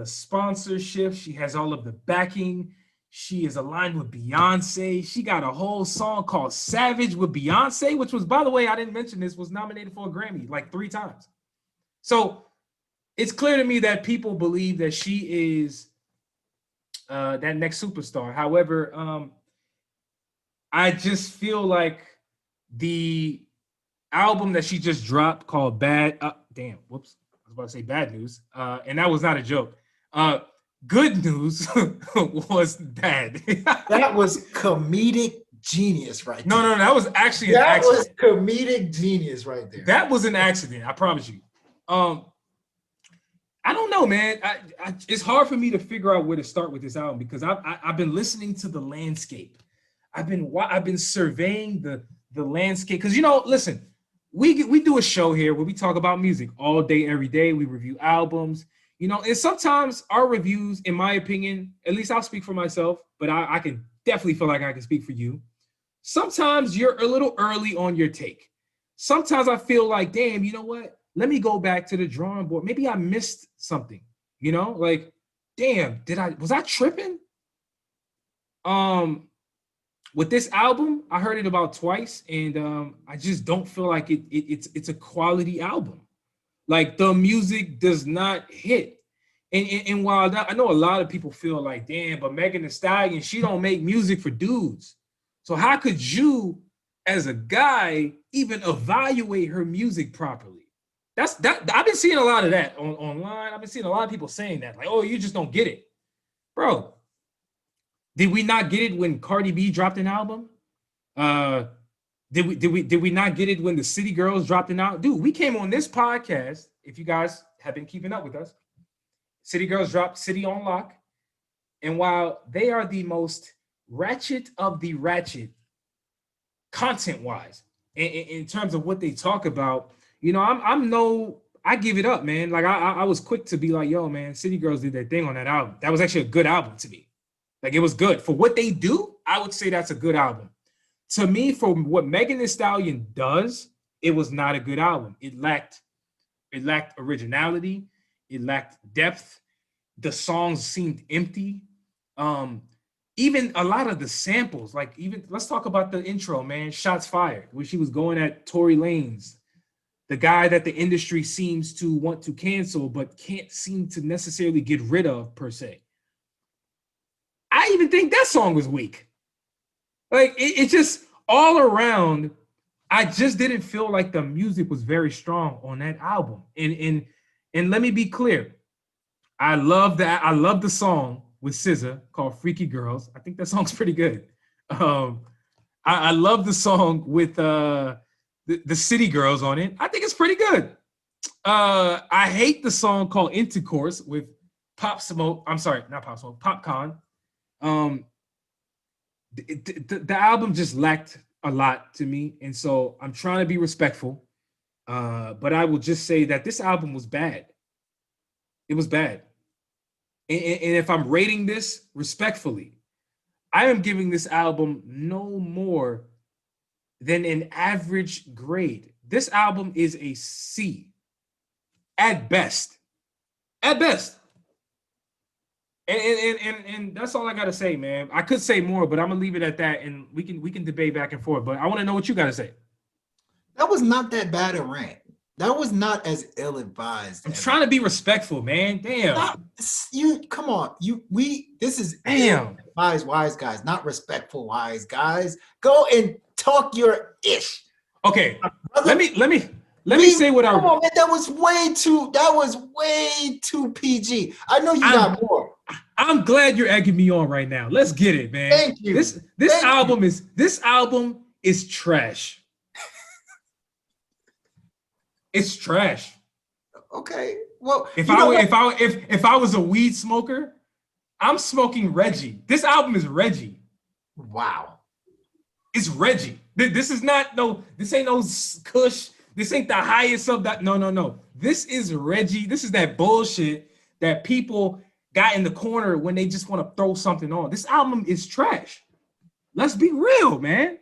sponsorship. She has all of the backing. She is aligned with Beyonce. She got a whole song called Savage with Beyonce, which was, by the way, I didn't mention this, was nominated for a Grammy like 3 times. So it's clear to me that people believe that she is that next superstar. However, I just feel like the album that she just dropped called Bad was about to say Bad News, and that was not a joke. Good News was bad. That was comedic genius right there. No, that was actually an accident. That was comedic genius right there. That was an accident, I promise you. I don't know, man. It's hard for me to figure out where to start with this album because I've been listening to the landscape. I've been surveying the landscape because listen, we do a show here where we talk about music all day, every day. We review albums, and sometimes our reviews, in my opinion, at least I'll speak for myself, but I can definitely feel like I can speak for you. Sometimes you're a little early on your take. Sometimes I feel like, damn, you know what? Let me go back to the drawing board. Maybe I missed something, like, damn, was I tripping? With this album, I heard it about twice, and I just don't feel like it's a quality album. Like the music does not hit. And while I know a lot of people feel like, damn, but Megan Thee Stallion, she don't make music for dudes. So how could you, as a guy, even evaluate her music properly? I've been seeing a lot of that online. I've been seeing a lot of people saying that, like, oh, you just don't get it. Bro, did we not get it when Cardi B dropped an album? Did we not get it when the City Girls dropped an album? Dude, we came on this podcast, if you guys have been keeping up with us. City Girls dropped City on Lock. And while they are the most ratchet of the ratchet content-wise, in terms of what they talk about, I give it up, man. Like I was quick to be like, yo, man, City Girls did their thing on that album. That was actually a good album to me. Like it was good. For what they do, I would say that's a good album. to me, for what Megan Thee Stallion does, it was not a good album. It lacked originality, it lacked depth. The songs seemed empty. Um, Even a lot of the samples, like even let's talk about the intro, man. Shots fired, where she was going at Tory Lanez, the guy that the industry seems to want to cancel, but can't seem to necessarily get rid of per se. I even think that song was weak. Like it just all around, I just didn't feel like the music was very strong on that album. And let me be clear, I love that. I love the song with SZA called "Freaky Girls." I think that song's pretty good. Um, I love the song with the City Girls on it. I think it's pretty good. I hate the song called "Intercourse" with Pop Smoke. I'm sorry, not Pop Smoke. Popcorn. Um, the album just lacked a lot to me, and so I'm trying to be respectful. But I will just say that this album was bad. It was bad. And if I'm rating this respectfully, I am giving this album no more than an average grade. This album is a C at best. At best. And that's all I gotta say, man. I could say more, but I'm gonna leave it at that, and we can debate back and forth. But I want to know what you gotta say. That was not that bad a rant. That was not as ill advised. I'm trying to be respectful, man. Damn. You come on. This is Damn. wise guys, not respectful wise guys. Go and talk your ish. Okay. Let me say what come on, man, that was way too PG. I know you got more. I'm glad you're egging me on right now. Let's get it, man. Thank you. This album is trash. It's trash. Okay. Well, if I was a weed smoker, I'm smoking Reggie. This album is Reggie. Wow. It's Reggie. This is not this ain't no Kush. This ain't the highest of that. No. This is Reggie. This is that bullshit that people got in the corner when they just want to throw something on. This album is trash. Let's be real, man.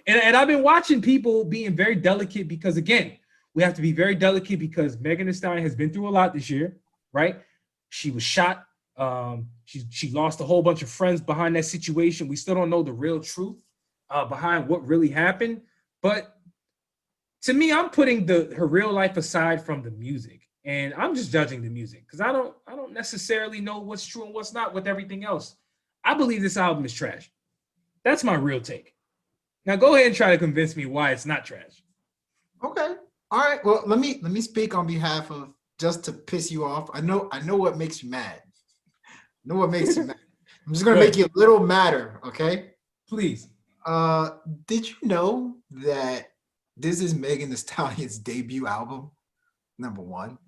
And I've been watching people being very delicate because, again, we have to be very delicate because Megan Thee Stallion has been through a lot this year, right? She was shot. She lost a whole bunch of friends behind that situation. We still don't know the real truth behind what really happened. But to me, I'm putting her real life aside from the music, and I'm just judging the music because I don't necessarily know what's true and what's not with everything else. I believe this album is trash. That's my real take. Now go ahead and try to convince me why it's not trash. Okay. All right. Well, let me speak on behalf of, just to piss you off. I know what makes you mad. I know what makes you mad. I'm just gonna make you a little madder, okay? Please. Did you know that this is Megan Thee Stallion's debut album? Number one.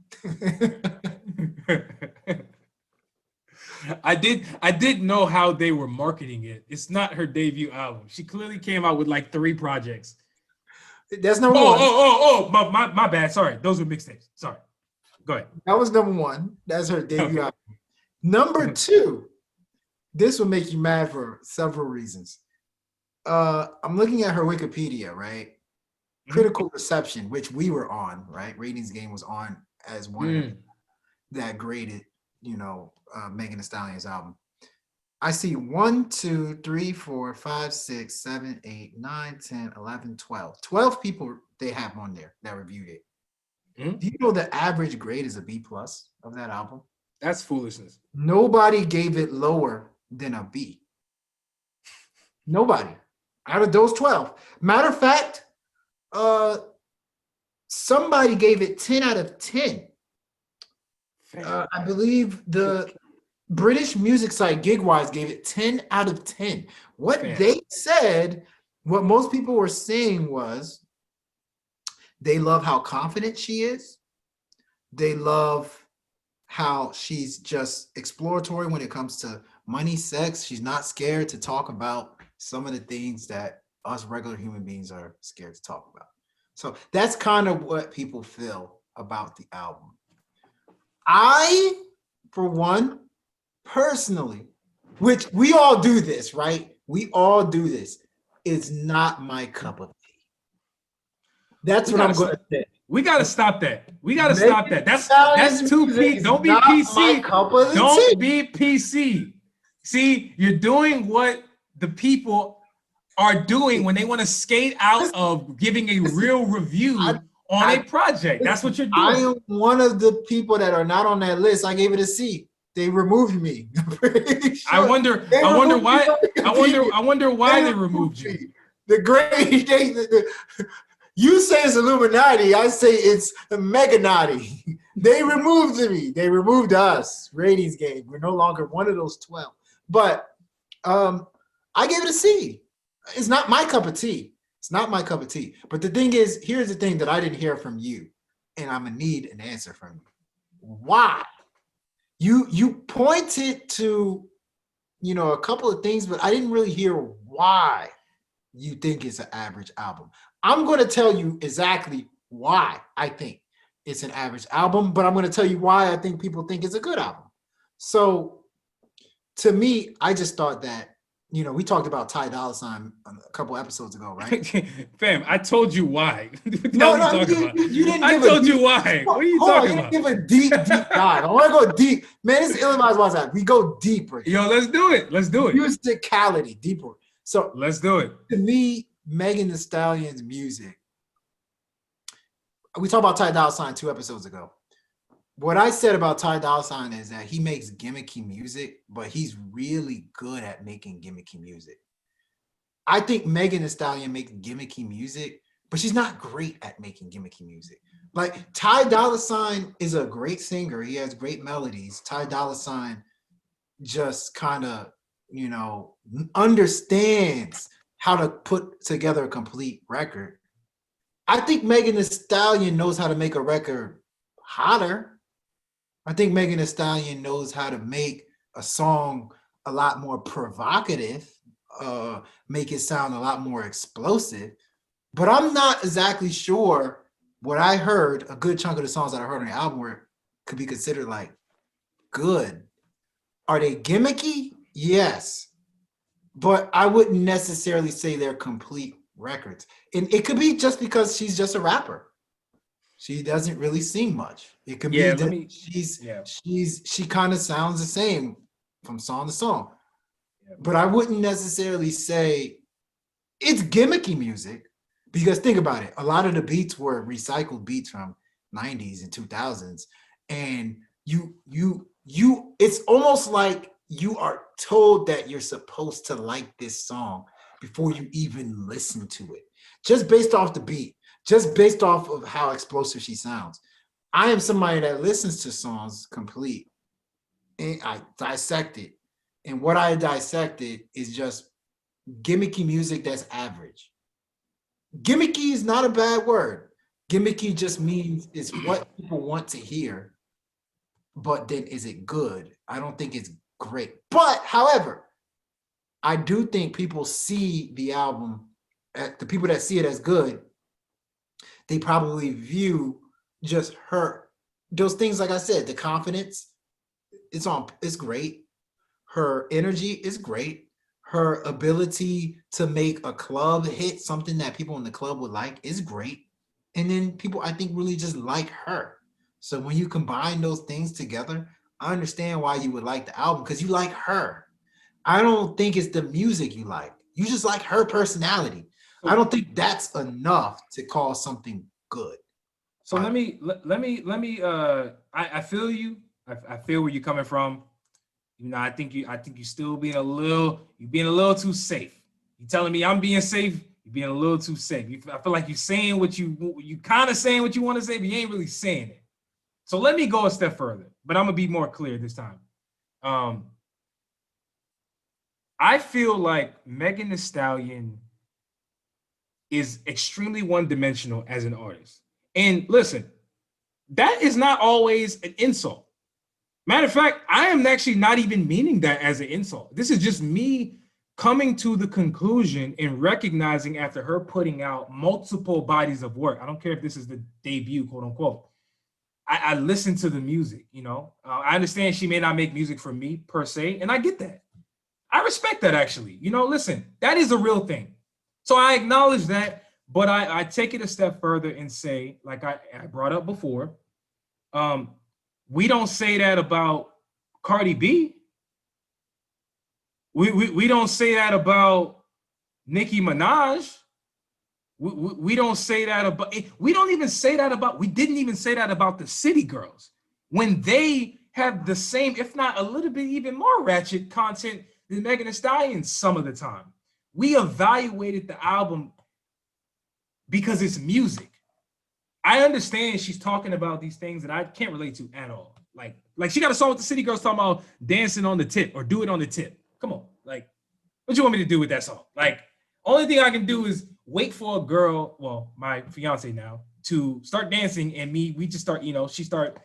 I did know how they were marketing it. It's not her debut album. She clearly came out with like 3 projects. That's number one. My bad. Sorry. Those were mixtapes. Sorry. Go ahead. That was number one. That's her debut album. Number 2, this will make you mad for several reasons. I'm looking at her Wikipedia, right? Critical reception, which we were on, right? Ratings Game was on as one that graded, Megan Thee Stallion's album. I see 1, 2, 3, 4, 5, 6, 7, 8, 9, 10, 11, 12. 12 people they have on there that reviewed it. Do you know the average grade is a B+ of that album? That's foolishness. Nobody gave it lower than a B. Nobody. Out of those 12. Matter of fact, somebody gave it 10 out of 10. I believe the British music site Gigwise gave it 10 out of 10. What they said, what most people were saying was they love how confident she is. They love how she's just exploratory when it comes to money, sex. She's not scared to talk about some of the things that us regular human beings are scared to talk about. So that's kind of what people feel about the album. I, for one, personally, which we all do this, right? We all do this. is not my cup of tea. That's We what I'm gotta going to say. We gotta stop that. We gotta Megan stop that. Thee Stallion's That's too music P. is Don't be not my PC. cup of the tea. Don't be PC. See, you're doing what the people are doing when they want to skate out of giving a real review on a project. That's what you're doing. I am one of the people that are not on that list. I gave it a C. They removed me. Sure. I wonder why they removed you. The great you say it's Illuminati, I say it's Meganati. They removed me. They removed us. Ratings game. We're no longer one of those 12. But I gave it a C. It's not my cup of tea. It's not my cup of tea. But the thing is, here's the thing that I didn't hear from you, and I'm gonna need an answer from you. Why? You pointed to, a couple of things, but I didn't really hear why you think it's an average album. I'm going to tell you exactly why I think it's an average album, but I'm going to tell you why I think people think it's a good album. So to me, I just thought that, we talked about Ty Dolla $ign a couple episodes ago, right? Fam, I told you why. You didn't. I told you why. What are you talking about? Give a deep dive. I want to go deep, man. This is Illinois WhatsApp. We go deeper. Yo, let's do it. Musicality, deeper. So let's do it. To me, Megan Thee Stallion's music. We talked about Ty Dolla $ign 2 episodes ago. What I said about Ty Dolla $ign is that he makes gimmicky music, but he's really good at making gimmicky music. I think Megan Thee Stallion makes gimmicky music, but she's not great at making gimmicky music. Like Ty Dolla $ign is a great singer. He has great melodies. Ty Dolla $ign just kind of, understands how to put together a complete record. I think Megan Thee Stallion knows how to make a record hotter. I think Megan Thee Stallion knows how to make a song a lot more provocative, make it sound a lot more explosive. But I'm not exactly sure what I heard. A good chunk of the songs that I heard on the album could be considered like good. Are they gimmicky? Yes. But I wouldn't necessarily say they're complete records. And it could be just because she's just a rapper. She doesn't really sing much. It could be that she kind of sounds the same from song to song. Yeah. But I wouldn't necessarily say it's gimmicky music, because think about it. A lot of the beats were recycled beats from 90s and 2000s. And it's almost like you are told that you're supposed to like this song before you even listen to it, just based off the beat, just based off of how explosive she sounds. I am somebody that listens to songs complete and I dissect it. And what I dissected is just gimmicky music that's average. Gimmicky is not a bad word. Gimmicky just means it's what people want to hear, but then is it good? I don't think it's great. But however, I do think people see the album, the people that see it as good, they probably view just those things, like I said, the confidence, it's great. Her energy is great. Her ability to make a club hit, something that people in the club would like, is great. And then people, I think, really just like her. So when you combine those things together, I understand why you would like the album, because you like her. I don't think it's the music you like. You just like her personality. I don't think that's enough to call something good. So let me I feel you. I feel where you're coming from. I think you still being a little too safe. You're telling me I'm being safe, you're being a little too safe. I feel like you're saying what you kind of saying what you want to say, but you ain't really saying it. So let me go a step further, but I'm gonna be more clear this time. I feel like Megan Thee Stallion is extremely one-dimensional as an artist. And listen, that is not always an insult. Matter of fact, I am actually not even meaning that as an insult. This is just me coming to the conclusion and recognizing, after her putting out multiple bodies of work, I don't care if this is the debut, quote unquote, I listen to the music, I understand she may not make music for me per se, and I get that. I respect that, actually. Listen, that is a real thing. So I acknowledge that, but I take it a step further and say, like I brought up before, um, we don't say that about Cardi B. We don't say that about Nicki Minaj. We don't say that about, we don't even say that about, we didn't even say that about the City Girls when they have the same, if not a little bit even more ratchet content than Megan Thee Stallion some of the time. We evaluated the album because it's music. I understand she's talking about these things that I can't relate to at all. Like she got a song with the City Girls talking about dancing on the tip or do it on the tip. Come on, like, what you want me to do with that song? Like, only thing I can do is wait for a girl, well, my fiance now, to start dancing, and we just start, she start.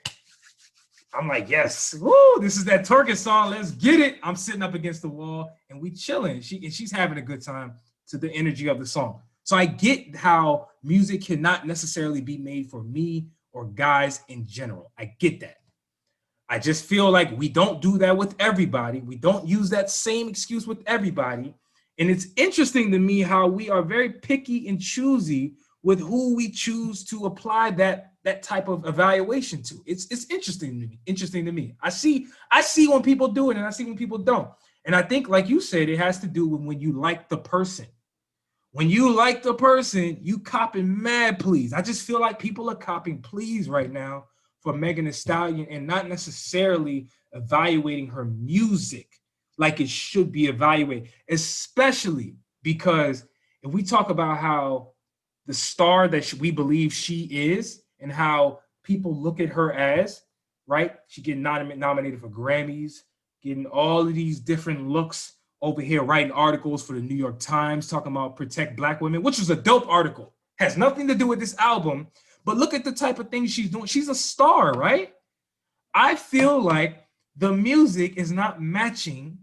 I'm like, yes, woo, this is that twerking song. Let's get it. I'm sitting up against the wall and we chilling. She's having a good time to the energy of the song. So I get how music cannot necessarily be made for me or guys in general. I get that. I just feel like we don't do that with everybody. We don't use that same excuse with everybody. And it's interesting to me how we are very picky and choosy with who we choose to apply that type of evaluation to. It's interesting to me. Interesting to me. I see when people do it and I see when people don't. And I think, like you said, it has to do with when you like the person. When you like the person, you copping mad please. I just feel like people are copping please right now for Megan Thee Stallion and not necessarily evaluating her music like it should be evaluated, especially because if we talk about how the star that we believe she is and how people look at her as, right? She getting nominated for Grammys, getting all of these different looks over here, writing articles for the New York Times talking about protect Black women, which was a dope article. Has nothing to do with this album, but look at the type of things she's doing. She's a star, right? I feel like the music is not matching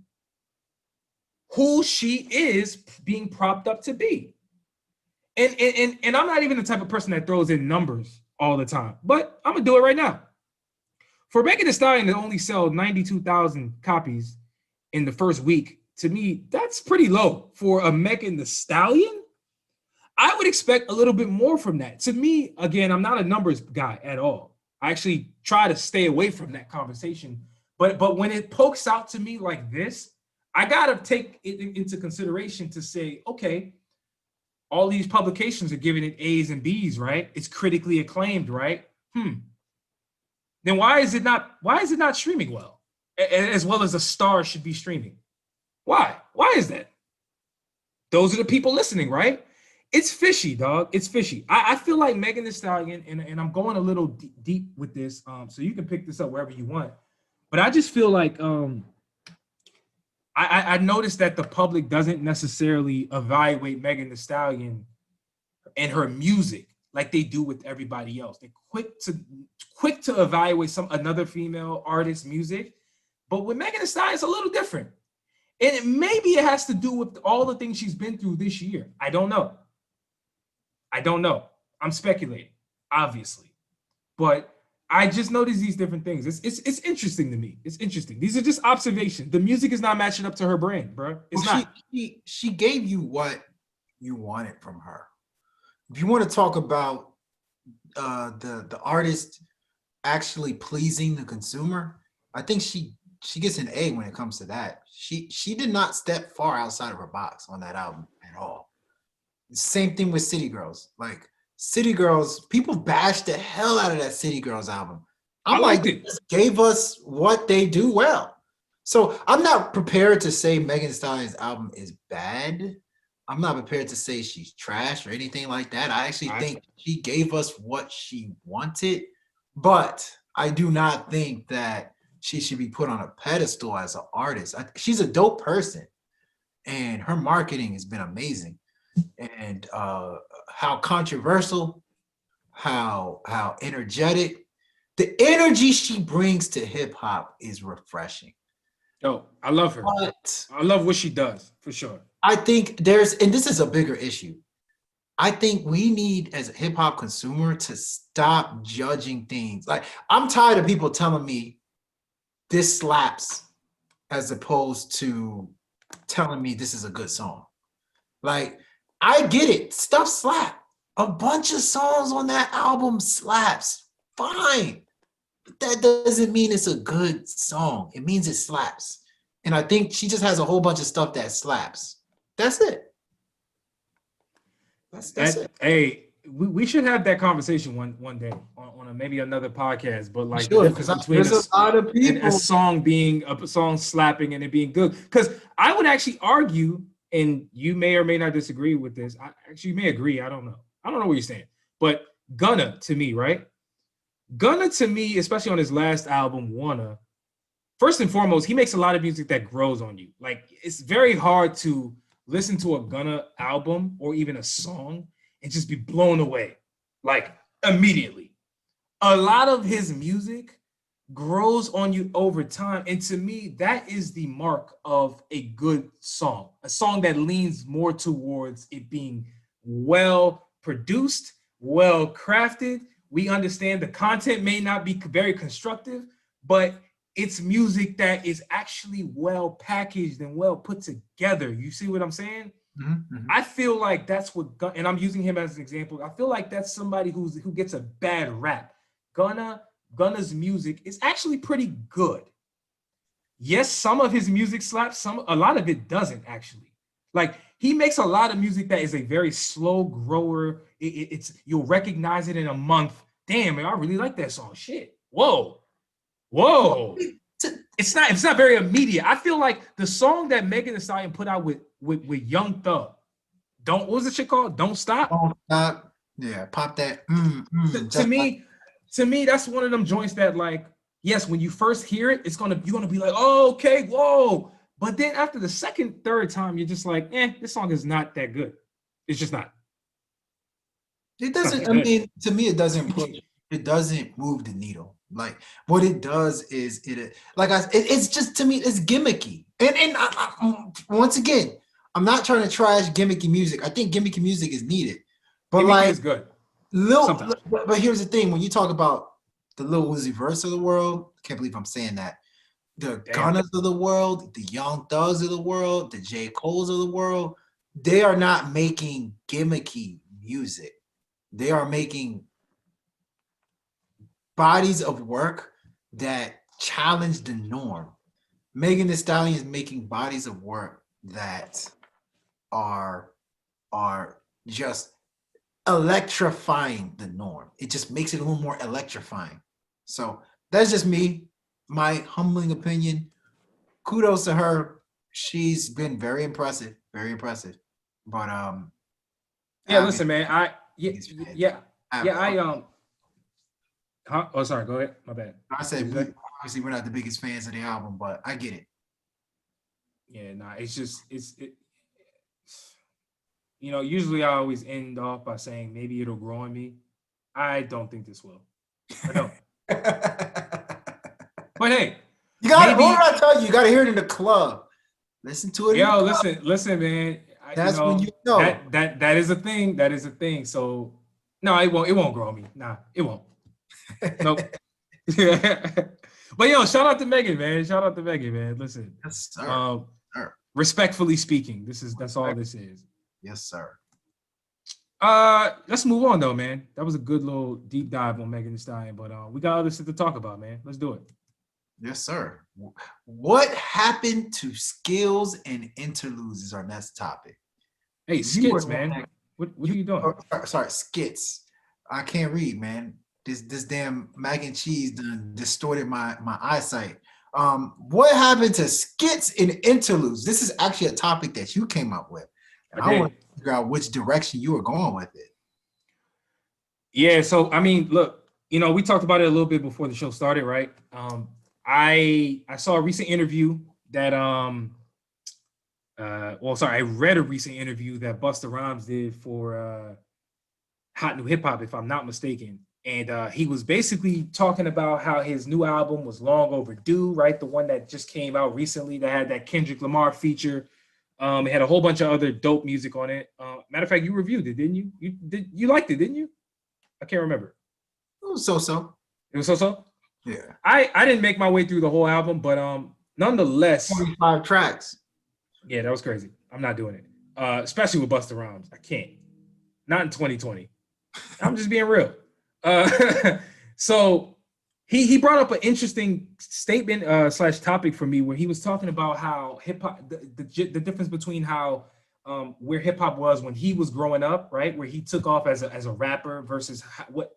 who she is being propped up to be. And I'm not even the type of person that throws in numbers all the time, but I'm gonna do it right now. For Megan Thee Stallion to only sell 92,000 copies in the first week, to me, that's pretty low for a Megan Thee Stallion. I would expect a little bit more from that. To me, again, I'm not a numbers guy at all. I actually try to stay away from that conversation. But when it pokes out to me like this, I gotta take it into consideration to say, okay, all these publications are giving it A's and B's, right? It's critically acclaimed, right? Then why is it not streaming as well as a star should be streaming? Why? Why is that? Those are the people listening, right? It's fishy, dog. It's fishy. I feel like Megan Thee Stallion, and I'm going a little deep with this, so you can pick this up wherever you want. But I just feel like I noticed that the public doesn't necessarily evaluate Megan Thee Stallion and her music like they do with everybody else. They're quick to evaluate another female artist's music, but with Megan Thee Stallion, it's a little different. And maybe it has to do with all the things she's been through this year. I don't know. I'm speculating, obviously, but I just noticed these different things. It's interesting to me. It's interesting. These are just observations. The music is not matching up to her brand, bro. It's not. She gave you what you wanted from her. If you want to talk about the artist actually pleasing the consumer, I think she gets an A when it comes to that. She did not step far outside of her box on that album at all. Same thing with City Girls. Like City Girls, people bashed the hell out of that City Girls album. I'm like, they just gave us what they do well. So I'm not prepared to say Megan Thee Stallion's album is bad. I'm not prepared to say she's trash or anything like that. I actually think she gave us what she wanted, but I do not think that she should be put on a pedestal as an artist. She's a dope person, and her marketing has been amazing. And how controversial, how energetic, the energy she brings to hip hop is refreshing. Oh, I love her. But I love what she does, for sure. I think and this is a bigger issue. I think we need, as a hip hop consumer, to stop judging things. Like, I'm tired of people telling me this slaps as opposed to telling me this is a good song. Like, I get it. Stuff slap. A bunch of songs on that album slaps. Fine. But that doesn't mean it's a good song. It means it slaps. And I think she just has a whole bunch of stuff that slaps. That's it. That's it. Hey, we should have that conversation one day on maybe another podcast. But like Sure, the difference between there's a lot of people. a song being a song slapping and it being good. Because I would actually argue, and you may or may not disagree with this. You may agree. I don't know. I don't know what you're saying. But Gunna to me, right? Gunna to me, especially on his last album, Wanna. First and foremost, he makes a lot of music that grows on you. Like it's very hard to listen to a Gunna album or even a song and just be blown away, like immediately. A lot of his music grows on you over time. And to me, that is the mark of a good song, a song that leans more towards it being well produced, well crafted. We understand the content may not be very constructive, but it's music that is actually well packaged and well put together. You see what I'm saying? Mm-hmm. I feel like that's what, and I'm using him as an example. I feel like that's somebody who gets a bad rap. Gunna's music is actually pretty good. Yes, some of his music slaps, a lot of it doesn't actually. Like he makes a lot of music that is a very slow grower. It's you'll recognize it in a month. Damn, man, I really like that song. Shit. Whoa. It's not very immediate. I feel like the song that Megan Thee Stallion put out with Young Thug, what was the shit called? Don't Stop. Don't Stop. Yeah, pop that. To me, that's one of them joints that, like, yes, when you first hear it, you're gonna be like, oh, okay, whoa. But then after the second, third time, you're just like, this song is not that good. It's just not. It doesn't. I mean, to me, it doesn't move the needle. Like what it does is it's just, to me, it's gimmicky. And I, once again, I'm not trying to trash gimmicky music. I think gimmicky music is needed. But gimmicky is good. But here's the thing: when you talk about the Lil Uzi Verse of the world, I can't believe I'm saying that. The Gunnas of the world, the Young Thugs of the world, the J. Coles of the world, they are not making gimmicky music. They are making bodies of work that challenge the norm. Megan Thee Stallion is making bodies of work that are just electrifying the norm. It just makes it a little more electrifying. So that's just me, my humbling opinion. Kudos to her. She's been very impressive, very impressive. But listen, man, Huh? Oh, sorry. Go ahead. My bad. I said, obviously, we're not the biggest fans of the album, but I get it. Yeah, it's usually I always end off by saying maybe it'll grow on me. I don't think this will. I don't. But hey, what did I tell you? You got to hear it in the club. Listen to it. Yo, listen, man. That's when you know that is a thing. That is a thing. So no, it won't grow on me. Nah, it won't. Nope. But yo, shout out to Megan, man. Listen, yes, sir. Respectfully speaking, that's all this is. Yes, sir. Let's move on though, man. That was a good little deep dive on Megan Thee Stallion, but we got other shit to talk about, man. Let's do it. Yes, sir. What happened to skills and interludes is our next topic. Hey, skits, man. What are you doing? Sorry, skits. I can't read, man. This damn mac and cheese done distorted my eyesight. What happened to skits and interludes? This is actually a topic that you came up with. I want to figure out which direction you were going with it. Yeah, so I mean, look, we talked about it a little bit before the show started, right? I saw a recent interview that I read a recent interview that Busta Rhymes did for Hot New Hip Hop, if I'm not mistaken. And he was basically talking about how his new album was long overdue, right? The one that just came out recently that had that Kendrick Lamar feature. It had a whole bunch of other dope music on it. Matter of fact, you reviewed it, didn't you? You liked it, didn't you? I can't remember. It was so-so. It was so-so? Yeah. I didn't make my way through the whole album, but nonetheless. 25 tracks. Yeah, that was crazy. I'm not doing it. especially with Busta Rhymes. I can't. Not in 2020. I'm just being real. Uh, so he brought up an interesting statement slash topic for me where he was talking about how hip hop, the difference between how where hip hop was when he was growing up, right, where he took off as a rapper versus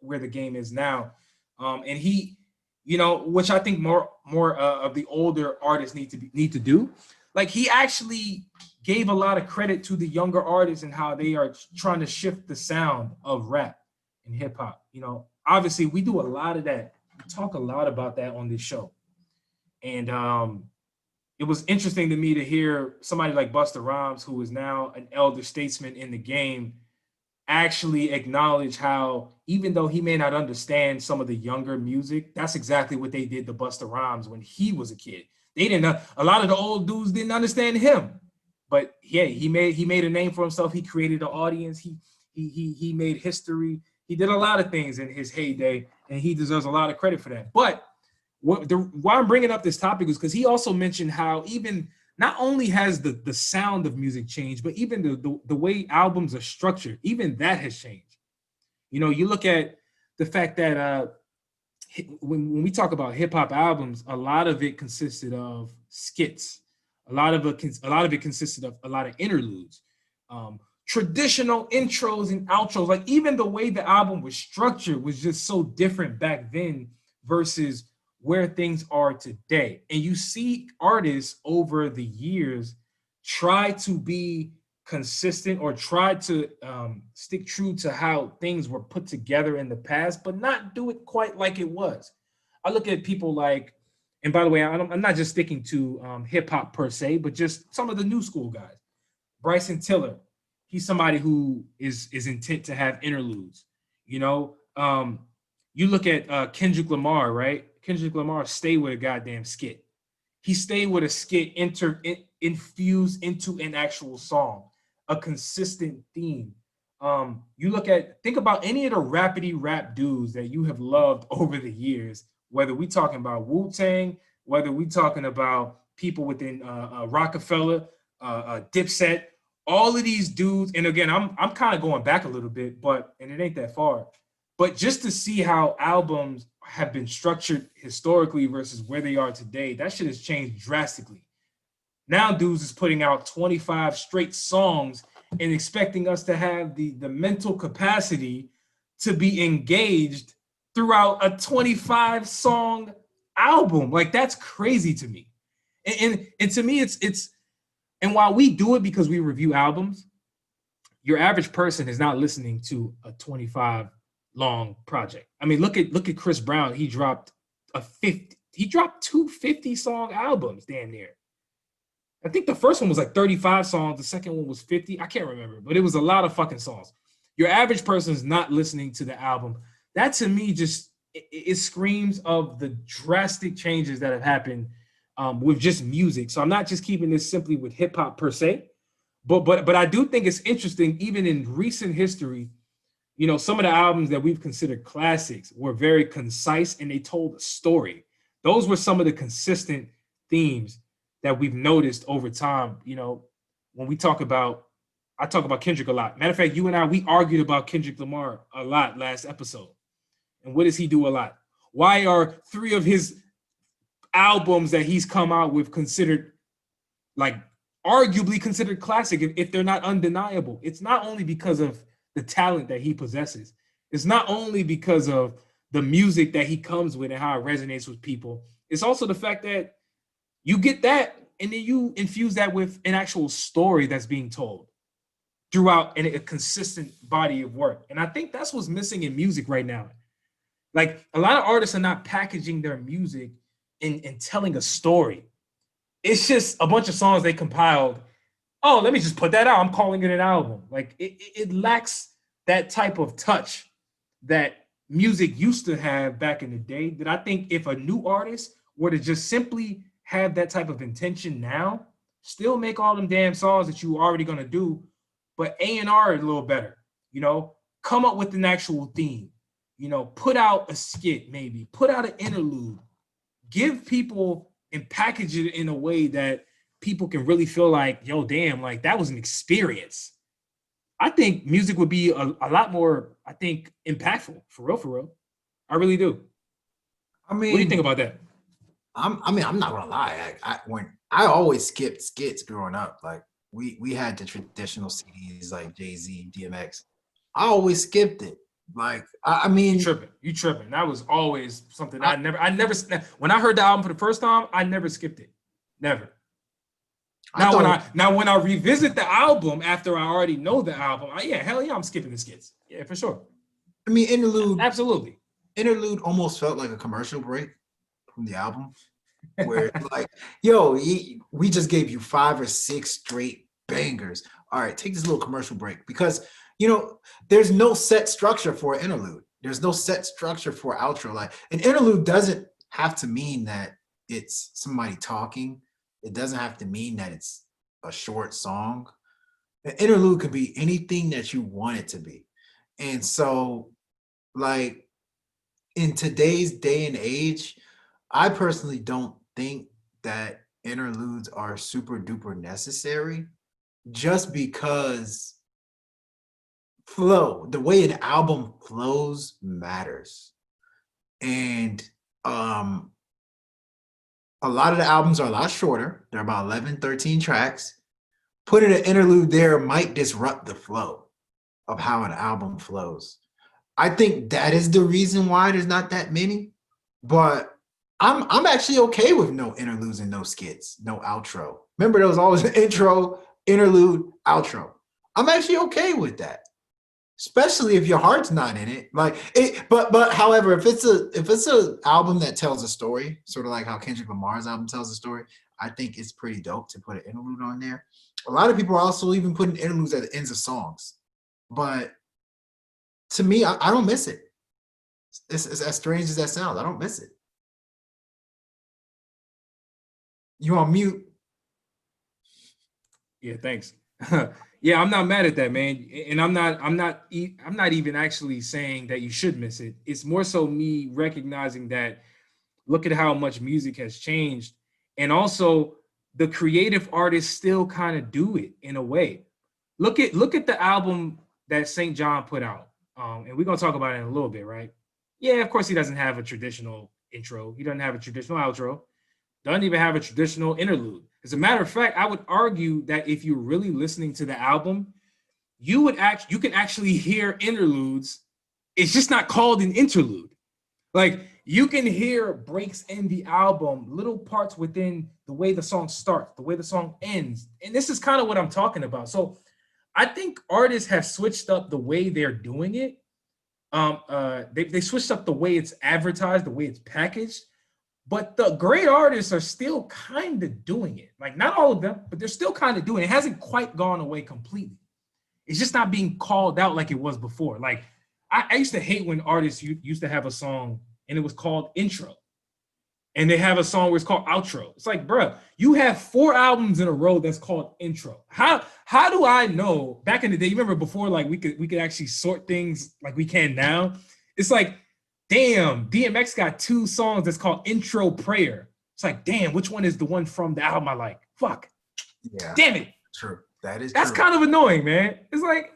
where the game is now, and he, which I think more of the older artists need to do. Like he actually gave a lot of credit to the younger artists and how they are trying to shift the sound of rap and hip hop. Obviously we do a lot of that. We talk a lot about that on this show. And it was interesting to me to hear somebody like Busta Rhymes, who is now an elder statesman in the game, actually acknowledge how, even though he may not understand some of the younger music, that's exactly what they did to Busta Rhymes when he was a kid. They didn't. A lot of the old dudes didn't understand him, but yeah, he made a name for himself. He created an audience. He made history. He did a lot of things in his heyday, and he deserves a lot of credit for that. But why I'm bringing up this topic is because he also mentioned how even not only has the sound of music changed, but even the way albums are structured, even that has changed. You look at the fact that when we talk about hip hop albums, a lot of it consisted of skits. A lot of it consisted of a lot of interludes, traditional intros and outros. Like even the way the album was structured was just so different back then versus where things are today. And you see artists over the years try to be consistent or try to stick true to how things were put together in the past, but not do it quite like it was. I look at people like, and by the way, I'm not just sticking to hip hop per se, but just some of the new school guys. Bryson Tiller, he's somebody who is intent to have interludes. You look at Kendrick Lamar, right? Kendrick Lamar stayed with a goddamn skit. He stayed with a skit infused into an actual song, a consistent theme. Think about any of the rapidy rap dudes that you have loved over the years, whether we talking about Wu-Tang, whether we talking about people within Rockefeller, Dipset, all of these dudes. And again, I'm kind of going back a little bit, and it ain't that far. But just to see how albums have been structured historically versus where they are today, that shit has changed drastically. Now dudes is putting out 25 straight songs and expecting us to have the mental capacity to be engaged throughout a 25 song album. Like that's crazy to me. And to me, it's and while we do it because we review albums, your average person is not listening to a 25 long project. I mean, look at Chris Brown. He dropped two 50 song albums damn near. I think the first one was like 35 songs. The second one was 50. I can't remember, but it was a lot of fucking songs. Your average person is not listening to the album. That to me just it screams of the drastic changes that have happened with just music. So I'm not just keeping this simply with hip hop per se, but I do think it's interesting, even in recent history, some of the albums that we've considered classics were very concise and they told a story. Those were some of the consistent themes that we've noticed over time. When I talk about Kendrick a lot. Matter of fact, you and I, we argued about Kendrick Lamar a lot last episode. And what does he do a lot? Why are 3 of his albums that he's come out with considered, like, arguably considered classic if they're not undeniable? It's not only because of the talent that he possesses. It's not only because of the music that he comes with and how it resonates with people. It's also the fact that you get that and then you infuse that with an actual story that's being told throughout a consistent body of work. And I think that's what's missing in music right now. Like a lot of artists are not packaging their music and telling a story. It's just a bunch of songs they compiled. Oh, let me just put that out. I'm calling it an album. Like it lacks that type of touch that music used to have back in the day. That I think if a new artist were to just simply have that type of intention now, still make all them damn songs that you were already gonna do, but A&R a little better. Come up with an actual theme. Put out a skit, maybe put out an interlude, give people and package it in a way that people can really feel like, yo, damn, like that was an experience, I think music would be a lot more, I think, impactful, for real, for real. I really do. I What do you mean, think about that? I'm not gonna lie. When I always skipped skits growing up. Like we had the traditional CDs like Jay-Z, DMX. I always skipped it. Like I You mean, tripping. You tripping. That was always something I, I never, when I heard the album for the first time, I never skipped it. Never. I thought Now when I revisit the album after I already know the album, yeah, hell yeah, I'm skipping the skits. Yeah, for sure. I mean Absolutely. interlude almost felt like a commercial break from the album, where it's like, yo, we just gave you 5 or 6 straight bangers. All right, take this little commercial break because there's no set structure for an interlude. There's no set structure for outro. Like an interlude doesn't have to mean that it's somebody talking. It doesn't have to mean that it's a short song. An interlude could be anything that you want it to be. And so, like, in today's day and age, I personally don't think that interludes are super duper necessary just because the way an album flows matters. And um a lot of the albums are a lot shorter. They're about 11, 13 tracks. Putting an interlude there might disrupt the flow of how an album flows. I think that is the reason why there's not that many. But I'm actually okay with no interludes and no skits, no outro. Remember, there was always an intro, interlude, outro. I'm actually okay with that, especially if your heart's not in it. Like it, but however, if it's a album that tells a story, sort of like how Kendrick Lamar's album tells a story, I think it's pretty dope to put an interlude on there. A lot of people are also even putting interludes at the ends of songs, but to me, I don't miss it. It's as strange as that sounds. I don't miss it. You on mute? Yeah, thanks. Yeah, I'm not mad at that, man. And I'm not even actually saying that you should miss it. It's more so me recognizing that look at how much music has changed. And also the creative artists still kind of do it in a way. Look at the album that St. John put out. And we're gonna talk about it in a little bit, right? Yeah, of course he doesn't have a traditional intro. He doesn't have a traditional outro. Doesn't even have a traditional interlude. As a matter of fact, I would argue that if you're really listening to the album, you can actually hear interludes. It's just not called an interlude. Like you can hear breaks in the album, little parts within the way the song starts, the way the song ends. And this is kind of what I'm talking about. So I think artists have switched up the way they're doing it. They switched up the way it's advertised, the way it's packaged. But the great artists are still kind of doing it. Like not all of them, but they're still kind of doing it. It hasn't quite gone away completely. It's just not being called out like it was before. Like I used to hate when artists used to have a song and it was called intro. And they have a song where it's called outro. It's like, bro, you have 4 albums in a row that's called intro. How do I know? Back in the day, you remember before, like we could actually sort things like we can now. It's like, damn, DMX got 2 songs that's called intro prayer. It's like, damn, which one is the one from the album I like? Fuck. Yeah. Damn it. True. That's true. Kind of annoying, man. It's like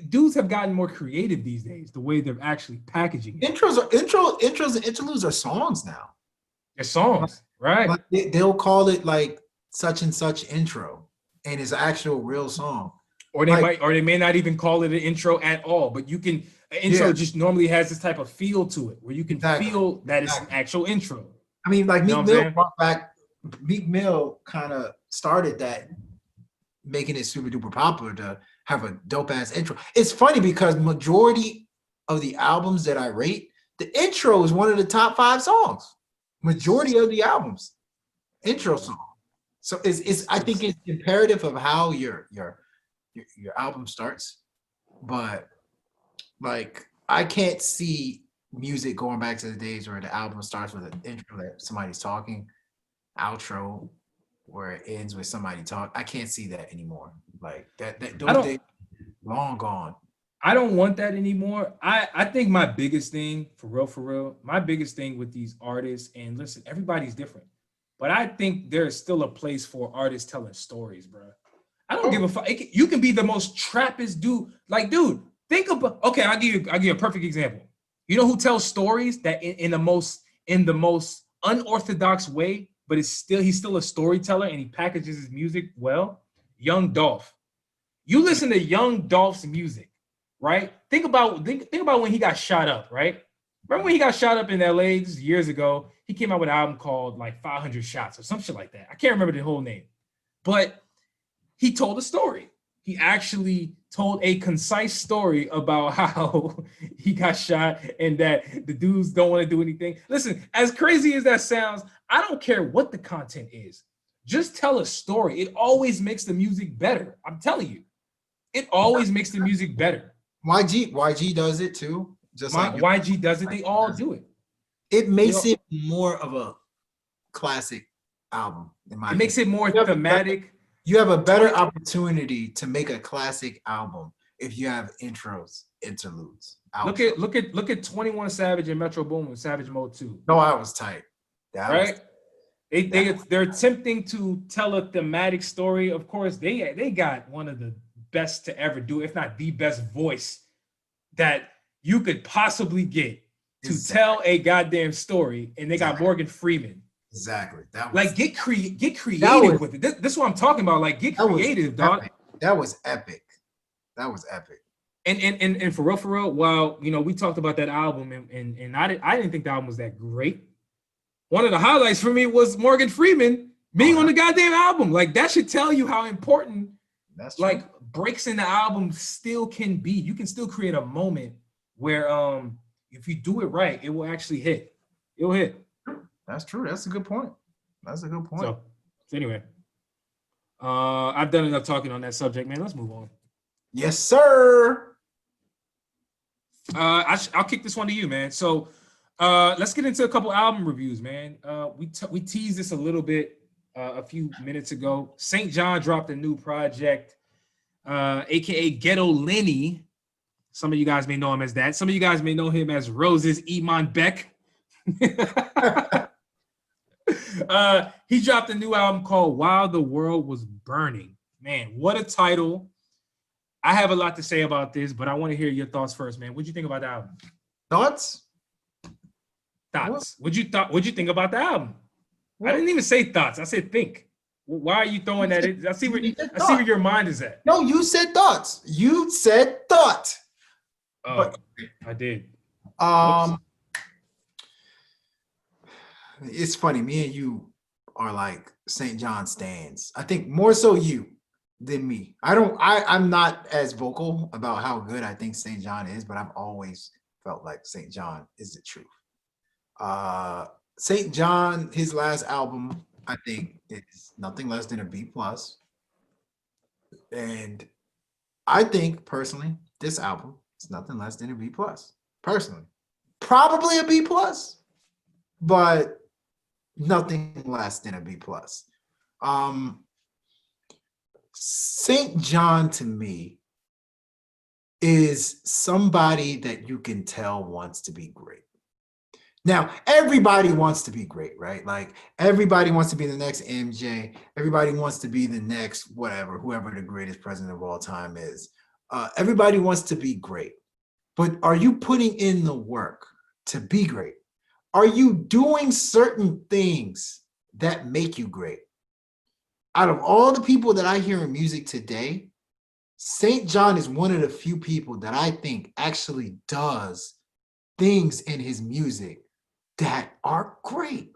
dudes have gotten more creative these days, the way they're actually packaging it. Intros and interludes are songs now. They're songs, right? But they'll call it like such and such intro, and it's an actual real song. Or they may not even call it an intro at all. But you can an intro just normally has this type of feel to it, where you can feel that it's an actual intro. I mean, like Meek Mill brought back. Meek Mill kind of started that, making it super duper popular to have a dope ass intro. It's funny because majority of the albums that I rate, the intro is one of the top 5 songs. Majority of the albums, intro song. So it's I think it's imperative of how your album starts. But like I can't see music going back to the days where the album starts with an intro that somebody's talking, outro where it ends with somebody talk. I can't see that anymore. Like that those days long gone. I don't want that anymore. I think my biggest thing, for real, my biggest thing with these artists, and listen, everybody's different, but I think there's still a place for artists telling stories, bro. I don't give Oh, a fuck. You can be the most trappist dude. Like, dude, think about. Okay, I'll give you a perfect example. You know who tells stories that in the most unorthodox way, but he's still a storyteller and he packages his music well. Young Dolph. You listen to Young Dolph's music, right? Think about when he got shot up, right? Remember when he got shot up in LA years ago? He came out with an album called like 500 Shots or some shit like that. I can't remember the whole name, but he told a story. He actually told a concise story about how he got shot and that the dudes don't want to do anything. Listen, as crazy as that sounds, I don't care what the content is. Just tell a story. It always makes the music better. I'm telling you, it always makes the music better. YG does it too. Just My like YG does it. They all do it. it They makes all, it more of a classic album, in my it opinion. makes it more You have a better, thematic. you have a better opportunity to make a classic album if you have intros, interludes, outro. Look at 21 Savage and Metro Boomin Savage Mode 2. No, I was tight. That was Right? They're attempting to tell a thematic story. Of course, they got one of the best to ever do, if not the best voice that you could possibly get to tell a goddamn story. And they got Morgan Freeman. exactly. That was Like get creative with it. This is what I'm talking about. Like get creative, dog. That was epic. That was epic. And for real, while you know we talked about that album and I didn't think the album was that great. One of the highlights for me was Morgan Freeman being on the goddamn album. Like that should tell you how important like breaks in the album still can be. You can still create a moment where if you do it right, it will actually hit. It'll hit. That's true. That's a good point. That's a good point. So anyway, I've done enough talking on that subject, man. Let's move on. Yes, sir. I'll kick this one to you, man. So let's get into a couple album reviews, man. We teased this a little bit a few minutes ago. St. John dropped a new project, aka Ghetto Lenny. Some of you guys may know him as that. Some of you guys may know him as Rose's Iman Beck. He dropped a new album called While the World Was Burning. Man, what a title. I have a lot to say about this, but I want to hear your thoughts first, man. What'd you think about the album? Thoughts? What'd you think about the album? I didn't even say thoughts. I said think. Why are you throwing that in? I see where your mind is at. No, you said thoughts. You said thought. Oh, but I did. It's funny. Me and you are like St. John stands. I think more so you than me. I'm not as vocal about how good I think St. John is, but I've always felt like St. John is the truth. St. John, his last album, I think is nothing less than a B plus. And I think personally, this album is nothing less than a B plus. Personally, probably a B plus, but nothing less than a B plus. St. John to me is somebody that you can tell wants to be great. Now, everybody wants to be great, right? Like everybody wants to be the next MJ. Everybody wants to be the next whatever, whoever the greatest president of all time is. Everybody wants to be great. But are you putting in the work to be great? Are you doing certain things that make you great? Out of all the people that I hear in music today, St. John is one of the few people that I think actually does things in his music that are great.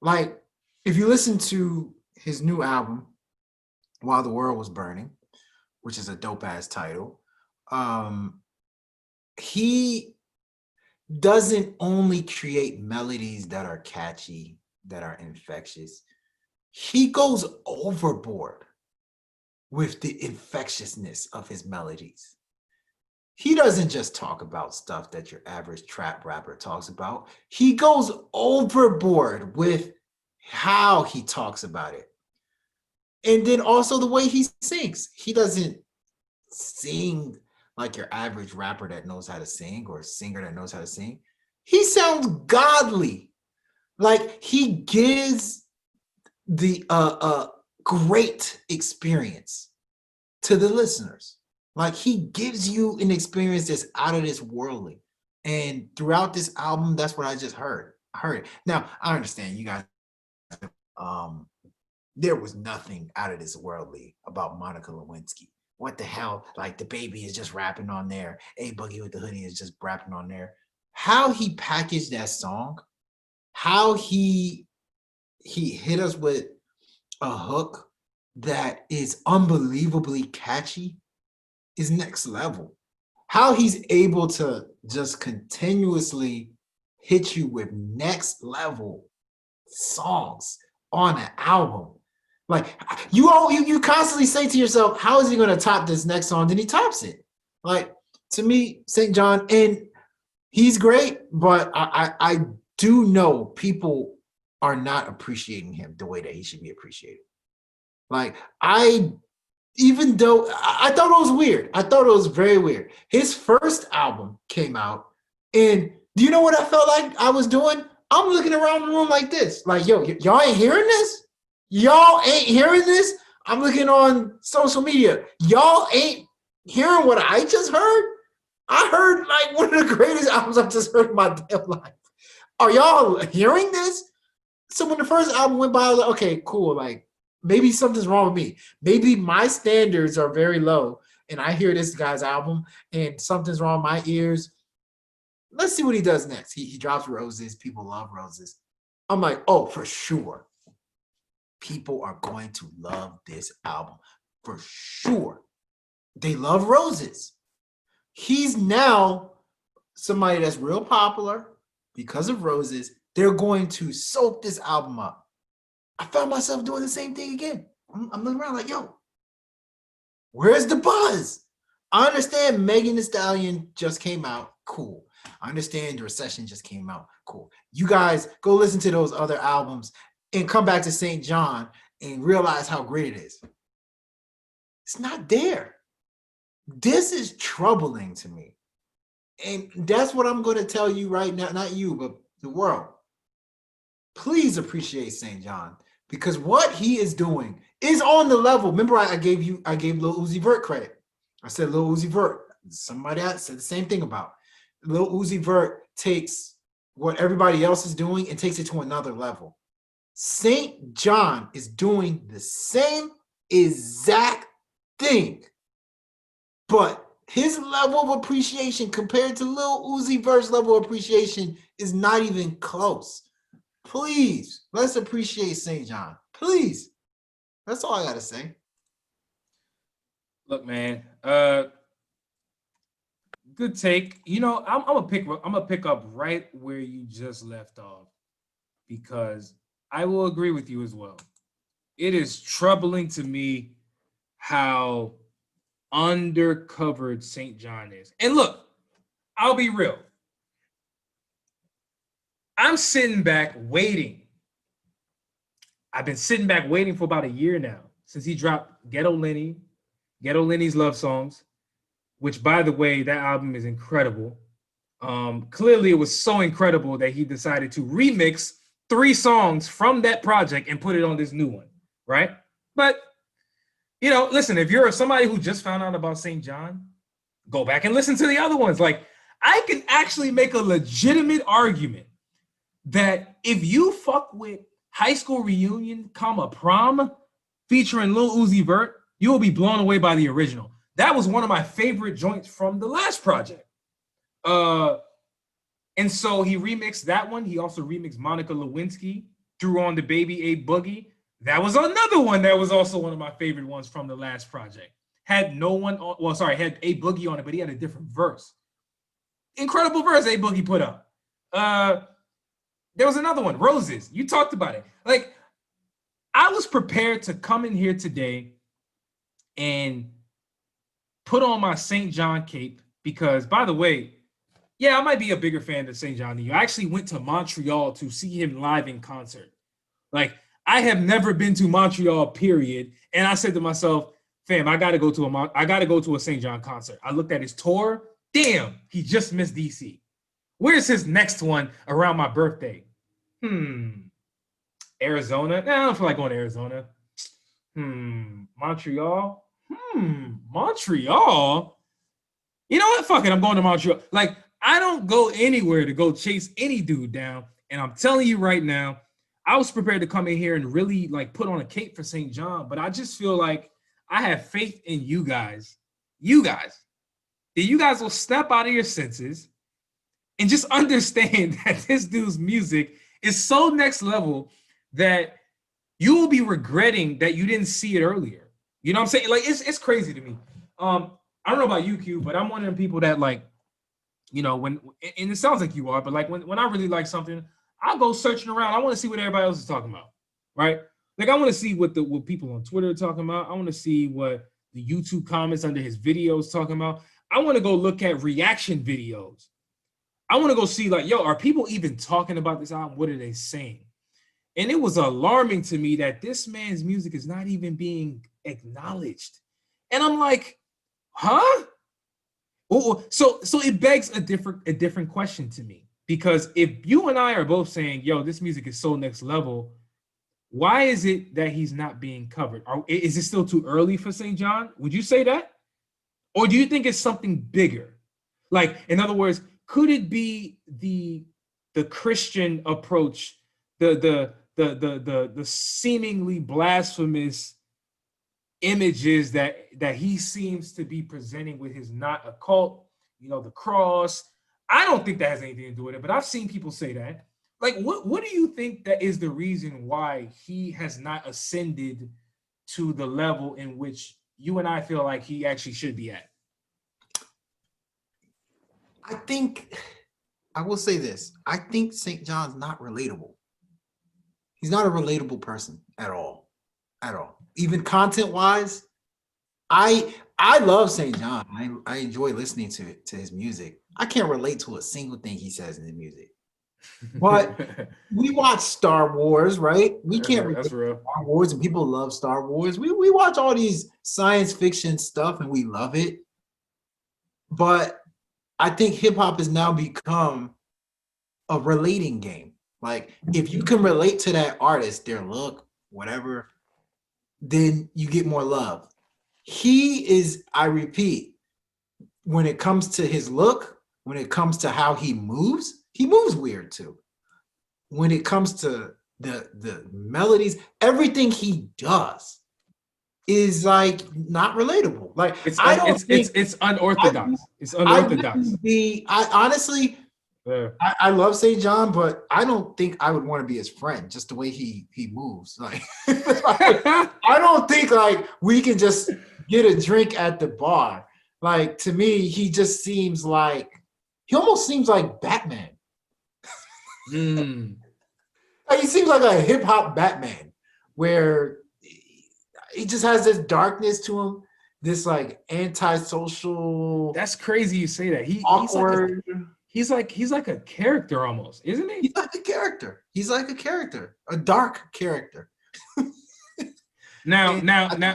Like, if you listen to his new album, While the World Was Burning, which is a dope-ass title, he doesn't only create melodies that are catchy, that are infectious. He goes overboard with the infectiousness of his melodies. He doesn't just talk about stuff that your average trap rapper talks about. He goes overboard with how he talks about it. And then also the way he sings. He doesn't sing like your average rapper that knows how to sing or singer that knows how to sing. He sounds godly. Like he gives the great experience to the listeners. Like he gives you an experience that's out of this worldly. And throughout this album, that's what I just heard. I heard it. Now I understand you guys. Um, there was nothing out of this worldly about Monica Lewinsky. What the hell? Like the baby is just rapping on there. A Boogie with the Hoodie is just rapping on there. How he packaged that song, how he hit us with a hook that is unbelievably catchy is next level. How he's able to just continuously hit you with next level songs on an album. Like you constantly say to yourself, how is he going to top this next song? Then he tops it. Like to me, St. John, and he's great, but I do know people are not appreciating him the way that he should be appreciated. Like even though I thought it was weird. I thought it was very weird. His first album came out, and do you know what I felt like I was doing? I'm looking around the room like this. Like, yo, y'all ain't hearing this? Y'all ain't hearing this? I'm looking on social media. Y'all ain't hearing what I just heard? I heard like one of the greatest albums I've just heard in my damn life. Are y'all hearing this? So when the first album went by, I was like, okay, cool. Like, maybe something's wrong with me. Maybe my standards are very low, and I hear this guy's album, and something's wrong with my ears. Let's see what he does next. He drops Roses. People love Roses. I'm like, oh, for sure. People are going to love this album. For sure. They love Roses. He's now somebody that's real popular because of Roses. They're going to soak this album up. I found myself doing the same thing again. I'm looking around like, yo, where's the buzz? I understand Megan Thee Stallion just came out. Cool. I understand the Recession just came out. Cool. You guys go listen to those other albums and come back to St. John and realize how great it is. It's not there. This is troubling to me. And that's what I'm going to tell you right now. Not you, but the world. Please appreciate St. John, because what he is doing is on the level. Remember, I gave Lil Uzi Vert credit. I said Lil Uzi Vert. Somebody else said the same thing about Lil Uzi Vert takes what everybody else is doing and takes it to another level. St. John is doing the same exact thing, but his level of appreciation compared to Lil Uzi Vert's level of appreciation is not even close. Please, let's appreciate St. John. Please. That's all I got to say. Look, man, good take. You know, I'm gonna pick up right where you just left off, because I will agree with you as well. It is troubling to me how undercovered St. John is. And look, I'll be real. I'm sitting back waiting. I've been sitting back waiting for about a year now since he dropped Ghetto Lenny's Love Songs, which, by the way, that album is incredible. Clearly, it was so incredible that he decided to remix 3 songs from that project and put it on this new one, right? But, you know, listen, if you're somebody who just found out about St. John, go back and listen to the other ones. Like, I can actually make a legitimate argument that if you fuck with High School Reunion, Prom, featuring Lil Uzi Vert, you will be blown away by the original. That was one of my favorite joints from the last project. And so he remixed that one. He also remixed Monica Lewinsky, threw on the Baby A Boogie. That was another one that was also one of my favorite ones from the last project. Had A Boogie on it, but he had a different verse. Incredible verse A Boogie put up. There was another one, Roses. You talked about it. Like, I was prepared to come in here today and put on my St. John cape because, by the way, yeah, I might be a bigger fan of St. John than you. I actually went to Montreal to see him live in concert. Like, I have never been to Montreal, period. And I said to myself, fam, I gotta go to a St. John concert. I looked at his tour. Damn, he just missed DC. Where's his next one around my birthday? Arizona. Nah, I don't feel like going to Arizona. Montreal. Montreal. You know what? Fuck it. I'm going to Montreal. Like, I don't go anywhere to go chase any dude down. And I'm telling you right now, I was prepared to come in here and really like put on a cape for St. John, but I just feel like I have faith in you guys. You guys. That you guys will snap out of your senses and just understand that this dude's music is so next level that you will be regretting that you didn't see it earlier. You know what I'm saying? Like it's crazy to me. I don't know about you, Q, but I'm one of them people that like, you know, when and it sounds like you are, but like when I really like something, I'll go searching around. I want to see what everybody else is talking about, right? Like I want to see what people on Twitter are talking about. I want to see what the YouTube comments under his videos talking about. I want to go look at reaction videos. I want to go see like, yo, are people even talking about this album? What are they saying? And it was alarming to me that this man's music is not even being acknowledged. And I'm like, huh? So it begs a different question to me. Because if you and I are both saying, yo, this music is so next level, why is it that he's not being covered? Is it still too early for St. John? Would you say that? Or do you think it's something bigger? Like, in other words, could it be the Christian approach, the seemingly blasphemous images that he seems to be presenting with his not a cult, you know, the cross? I don't think that has anything to do with it, but I've seen people say that. Like, what do you think that is the reason why he has not ascended to the level in which you and I feel like he actually should be at? I think I will say this. I think St. John's not relatable. He's not a relatable person at all. At all. Even content-wise, I love St. John. I enjoy listening to his music. I can't relate to a single thing he says in his music. But we watch Star Wars, right? We can't relate to Star Wars, and people love Star Wars. We watch all these science fiction stuff and we love it. But I think hip hop has now become a relating game. Like, if you can relate to that artist, their look, whatever, then you get more love. He is, I repeat, when it comes to his look, when it comes to how he moves weird too. When it comes to the melodies, everything he does is like not relatable. Like it's unorthodox. It's unorthodox. I honestly, I love St. John, but I don't think I would want to be his friend. Just the way he moves, like I don't think like we can just get a drink at the bar. Like, to me, he just seems like he almost seems like Batman. Like, he seems like a hip hop Batman, where he just has this darkness to him, this like antisocial. That's crazy you say that. Awkward. He's like a character almost, isn't he? He's like a character. He's like a character, a dark character. Now,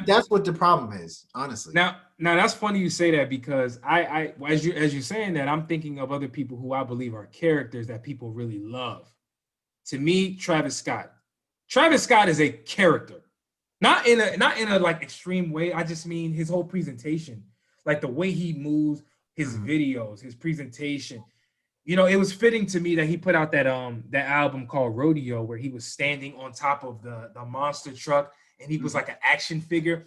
that's what the problem is, honestly. Now that's funny you say that, because I as you're saying that, I'm thinking of other people who I believe are characters that people really love. To me, Travis Scott. Travis Scott is a character, not in a like extreme way. I just mean his whole presentation, like the way he moves, his videos, his presentation. You know, it was fitting to me that he put out that album called Rodeo, where he was standing on top of the monster truck and he was like an action figure.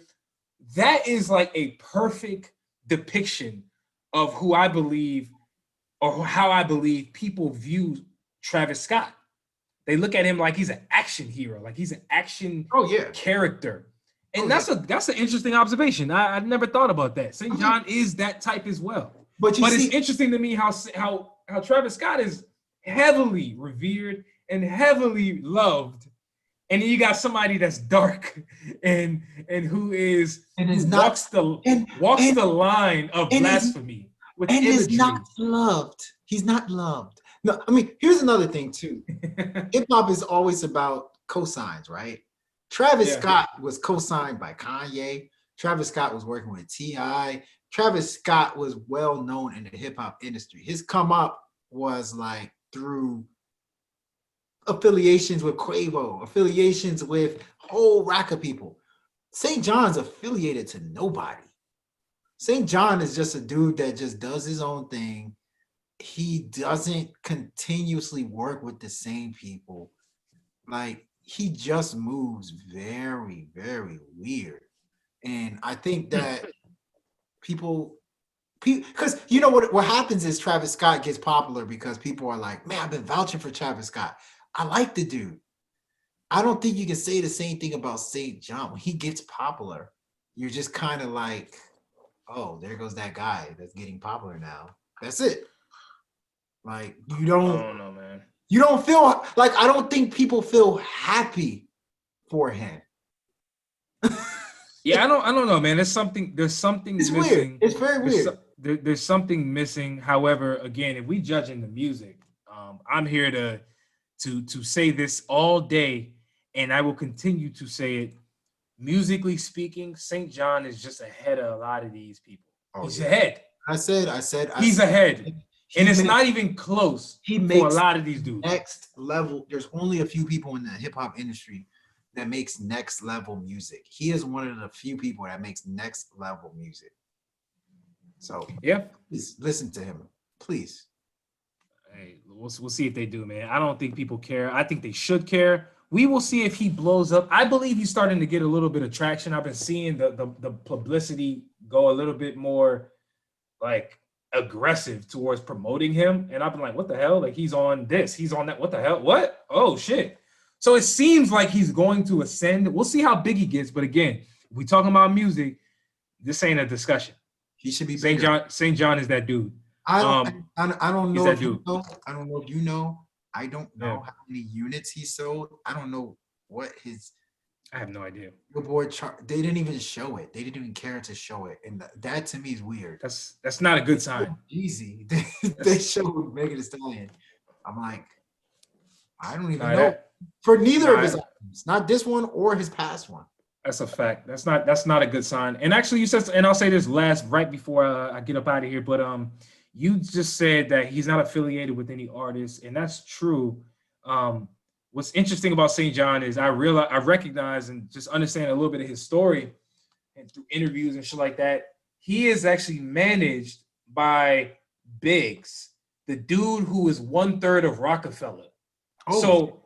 That is like a perfect depiction of who I believe, or how I believe people view Travis Scott. They look at him like he's an action hero, like he's an action character. And that's an interesting observation. I never thought about that. St. John is that type as well. But it's interesting to me how Travis Scott is heavily revered and heavily loved, and then you got somebody that's dark and who walks the line of blasphemy with imagery. Is not loved. He's not loved. No, I mean, here's another thing too. Hip hop is always about cosigns, right? Travis Scott was co-signed by Kanye. Travis Scott was working with T.I. Travis Scott was well known in the hip hop industry. His come up was like through affiliations with Quavo, affiliations with whole rack of people. St. John's affiliated to nobody. St. John is just a dude that just does his own thing. He doesn't continuously work with the same people. Like, he just moves very, very weird. And I think that people, because you know what happens is Travis Scott gets popular because people are like, man, I've been vouching for Travis Scott. I like the dude. I don't think you can say the same thing about St. John. When he gets popular, you're just kind of like, oh, there goes that guy that's getting popular now. That's it. Like, I don't know, man. You don't feel like, I don't think people feel happy for him. Yeah, I don't know, man. There's something It's missing. Weird. It's very weird. There's something missing. However, again, if we judge in the music, I'm here to say this all day, and I will continue to say it. Musically speaking, St. John is just ahead of a lot of these people. He's ahead. I said He's ahead. And it's not even close for a lot of these dudes. Next level. There's only a few people in the hip hop industry that makes next level music. He is one of the few people that makes next level music. So yeah, please listen to him, please. Hey, we'll see if they do, man. I don't think people care. I think they should care. We will see if he blows up. I believe he's starting to get a little bit of traction. I've been seeing the publicity go a little bit more like aggressive towards promoting him, and I've been like, what the hell? Like, he's on this, he's on that. What the hell? What? Oh shit! So it seems like he's going to ascend. We'll see how big he gets. But again, if we talking about music, this ain't a discussion. He should be St. John. St. John is that dude. I don't know if you know. I don't know if you know. I don't know how many units he sold. I don't know what his. I have no idea. Billboard chart. They didn't even show it. They didn't even care to show it, and that to me is weird. That's not a good sign. Easy. They showed Megan Thee Stallion. I'm like, I don't even know for neither of his albums, not this one or his past one. That's a fact. That's not a good sign. And actually, you said, and I'll say this last right before I get up out of here, but you just said that he's not affiliated with any artist, and that's true. What's interesting about St. John is I recognize and just understand a little bit of his story, and through interviews and shit like that, he is actually managed by Biggs, the dude who is 1/3 of Rockefeller. Oh, so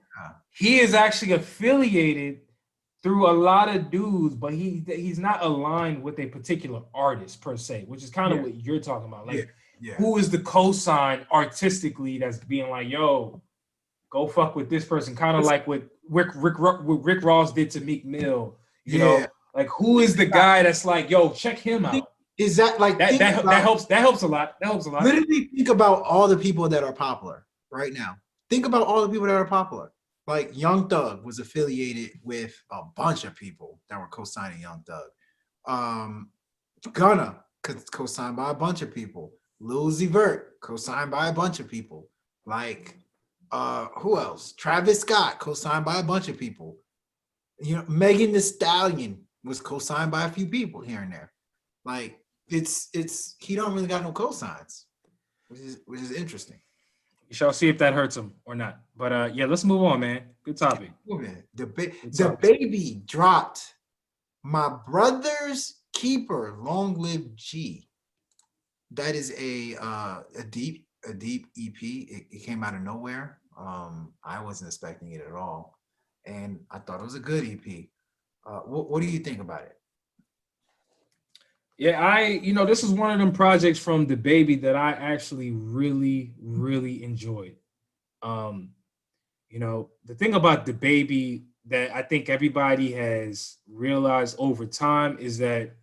he is actually affiliated through a lot of dudes, but he's not aligned with a particular artist per se, which is kind of what you're talking about. Like, who is the cosign artistically that's being like, yo, go fuck with this person, kind of like what Rick Ross did to Meek Mill. You know, like, who is the guy that's like, yo, check him out? Is that like that helps? That helps a lot. That helps a lot. Literally think about all the people that are popular right now. Think about all the people that are popular. Like, Young Thug was affiliated with a bunch of people that were co-signing Young Thug. Gunna co-signed by a bunch of people. Lil Uzi Vert co-signed by a bunch of people. Like, who else? Travis Scott co-signed by a bunch of people. You know, Megan Thee Stallion was co-signed by a few people here and there. Like, it's he don't really got no co-signs, which is interesting. We shall see if that hurts him or not. But yeah, let's move on, man. Good topic. The baby dropped My Brother's Keeper, Long Live G. That is a deep EP. It came out of nowhere. I wasn't expecting it at all, and I thought it was a good EP. What do you think about it? Yeah, this is one of them projects from the baby that I actually really, really enjoyed. The thing about the baby that I think everybody has realized over time is that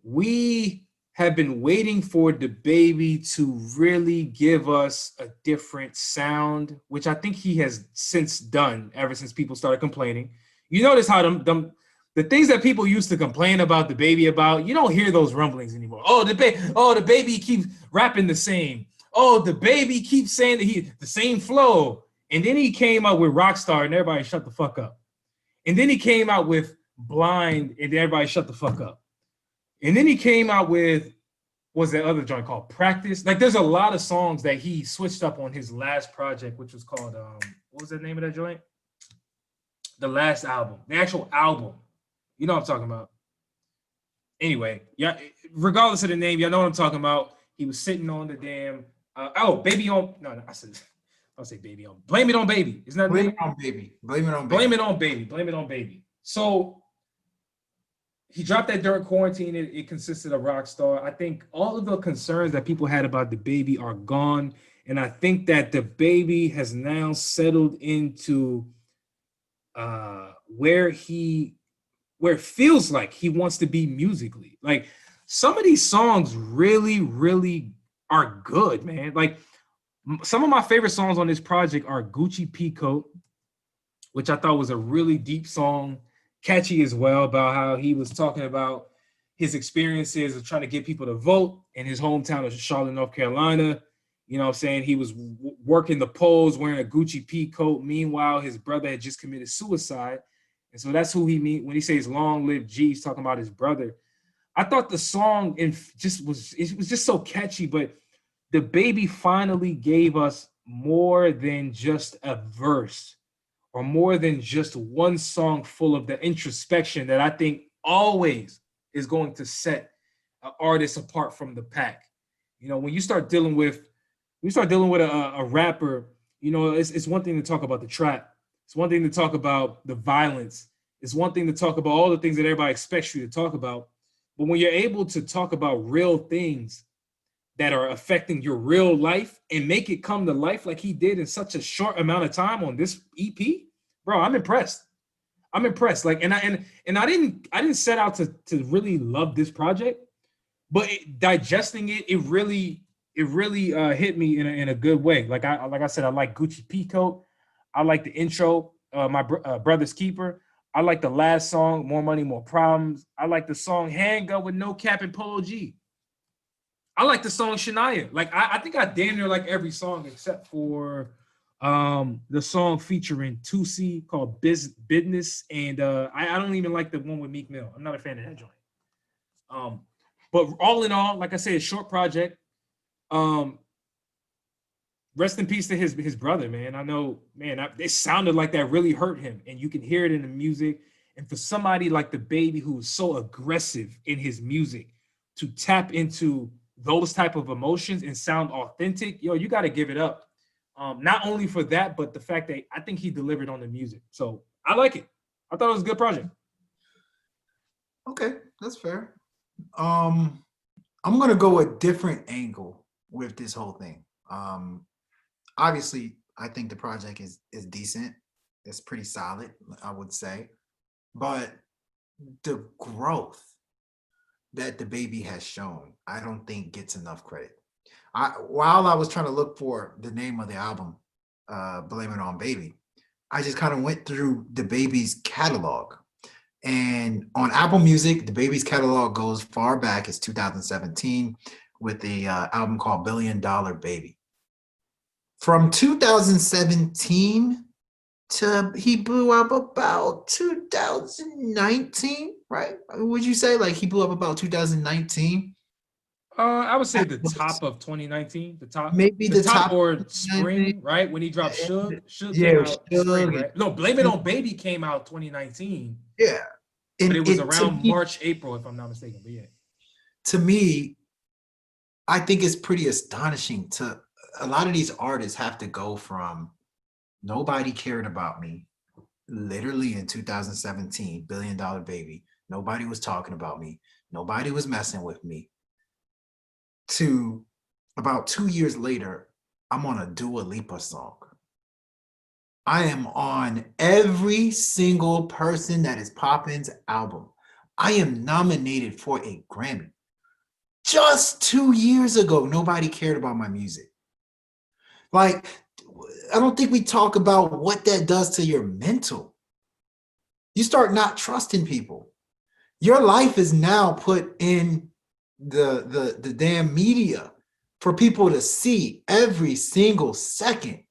we have been waiting for the baby to really give us a different sound, which I think he has since done ever since people started complaining. You notice how the things that people used to complain about the baby about, you don't hear those rumblings anymore. Oh, the baby keeps rapping the same. Oh, the baby keeps saying that the same flow. And then he came out with Rockstar and everybody shut the fuck up. And then he came out with Blind and everybody shut the fuck up. And then he came out with, what's that other joint called? Practice. Like, there's a lot of songs that he switched up on his last project, which was called, what was the name of that joint? The last album, the actual album. You know what I'm talking about. Anyway, yeah, regardless of the name, y'all know what I'm talking about. He was sitting on the damn baby on no, I said I'll say baby on blame it on baby. Isn't that the Blame name? it on baby. Blame it on baby. Blame it on baby. Blame it on baby. So he dropped that during quarantine. It consisted of Rockstar. I think all of the concerns that people had about the baby are gone. And I think that the baby has now settled into where it feels like he wants to be musically. Like some of these songs really, really are good, man. Like some of my favorite songs on this project are Gucci Peacoat, which I thought was a really deep song, catchy as well, about how he was talking about his experiences of trying to get people to vote in his hometown of Charlotte, North Carolina. You know what I'm saying? He was working the polls wearing a Gucci Peacoat. Meanwhile, his brother had just committed suicide. And so that's who he means when he says long live G, he's talking about his brother. I thought the song it was just so catchy, but the baby finally gave us more than just a verse or more than just one song full of the introspection that I think always is going to set an artist apart from the pack. You know, when you start dealing with a rapper, you know, it's one thing to talk about the trap. It's one thing to talk about the violence. It's one thing to talk about all the things that everybody expects you to talk about. But when you're able to talk about real things that are affecting your real life and make it come to life like he did in such a short amount of time on this EP, bro, I'm impressed. I'm impressed. Like, and I didn't set out to really love this project, but digesting it, it really hit me in a good way. Like I said, I like Gucci Peacoat. I like the intro, my brother's keeper. I like the last song, More Money, More Problems. I like the song Handgun with No Cap and Polo G. I like the song Shania. Like I think I damn near like every song except for the song featuring Tusi called Business, and I don't even like the one with Meek Mill. I'm not a fan of that joint. But all in all, like I said, short project. Rest in peace to his brother, man. I know, man, it sounded like that really hurt him, and you can hear it in the music. And for somebody like the baby who is so aggressive in his music to tap into those type of emotions and sound authentic, yo, you got to give it up. Not only for that, but the fact that I think he delivered on the music. So I like it. I thought it was a good project. Okay, that's fair. I'm gonna go a different angle with this whole thing. Obviously, I think the project is decent. It's pretty solid, I would say. But the growth that the baby has shown, I don't think gets enough credit. While I was trying to look for the name of the album, Blame It On Baby, I just kind of went through the baby's catalog. And on Apple Music, the baby's catalog goes far back as 2017 with the album called Billion Dollar Baby. From 2017 to he blew up about 2019, right? Would you say like he blew up about 2019? I would say the top of 2019, Maybe the top or spring, right? When he dropped Suge came Yeah, out spring, Suge. right? No, Blame It On Baby came out 2019, Yeah. but it was to around me, March, April, if I'm not mistaken. But yeah, to me, I think it's pretty astonishing to a lot of these artists have to go from nobody cared about me, literally in 2017, Billion Dollar Baby, nobody was talking about me, nobody was messing with me, to about 2 years later, I'm on a Dua Lipa song. I am on every single person that is Poppin's album. I am nominated for a Grammy. Just 2 years ago, nobody cared about my music. Like, I don't think we talk about what that does to your mental. You start not trusting people. Your life is now put in the damn media for people to see every single second.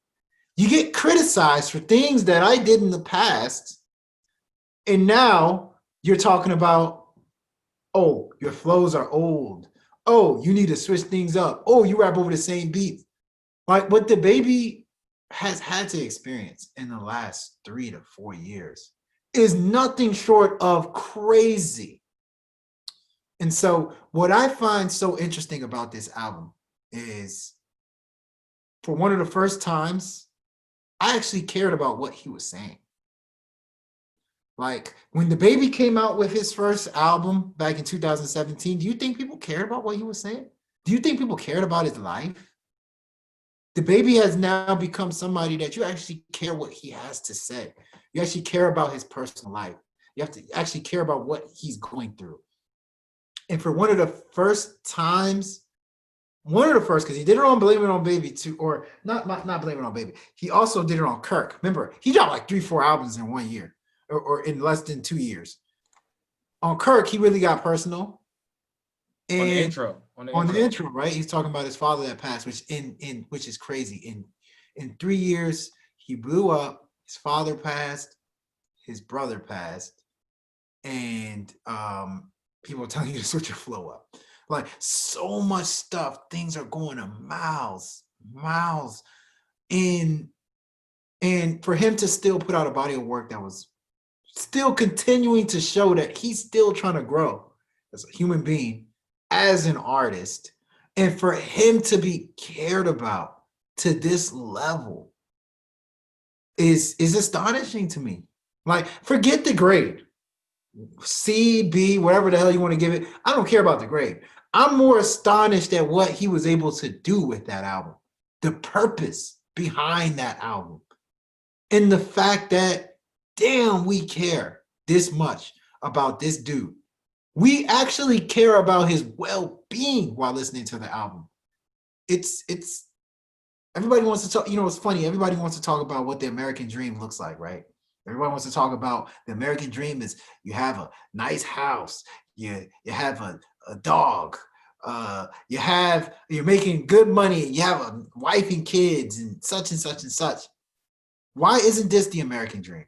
You get criticized for things that I did in the past, and now you're talking about, oh, your flows are old. Oh, you need to switch things up. Oh, you rap over the same beats. Like what the baby has had to experience in the last 3 to 4 years is nothing short of crazy. And so, what I find so interesting about this album is, for one of the first times, I actually cared about what he was saying. Like, when the baby came out with his first album back in 2017, do you think people cared about what he was saying? Do you think people cared about his life? The baby has now become somebody that you actually care what he has to say. You actually care about his personal life. You have to actually care about what he's going through. And for one of the first times, because he did it on Blame It on Baby too, or not Blame It on Baby. He also did it on Kirk. Remember, he dropped like 3-4 albums in 1 year, or in less than 2 years. On Kirk, he really got personal. And on the intro, right? He's talking about his father that passed, which is crazy. In 3 years, he blew up. His father passed. His brother passed, and people are telling you to switch your flow up. Like, so much stuff. Things are going to miles. And for him to still put out a body of work that was still continuing to show that he's still trying to grow as a human being, as an artist, and for him to be cared about to this level is astonishing to me. Like, forget the grade. C, B, whatever the hell you want to give it. I don't care about the grade. I'm more astonished at what he was able to do with that album, the purpose behind that album, and the fact that, damn, we care this much about this dude. We actually care about his well-being while listening to the album. It's everybody wants to talk, it's funny, everybody wants to talk about what the American dream looks like, right? Everybody wants to talk about the American dream is you have a nice house, you have a dog, you're making good money, you have a wife and kids and such and such and such. Why isn't this the American dream?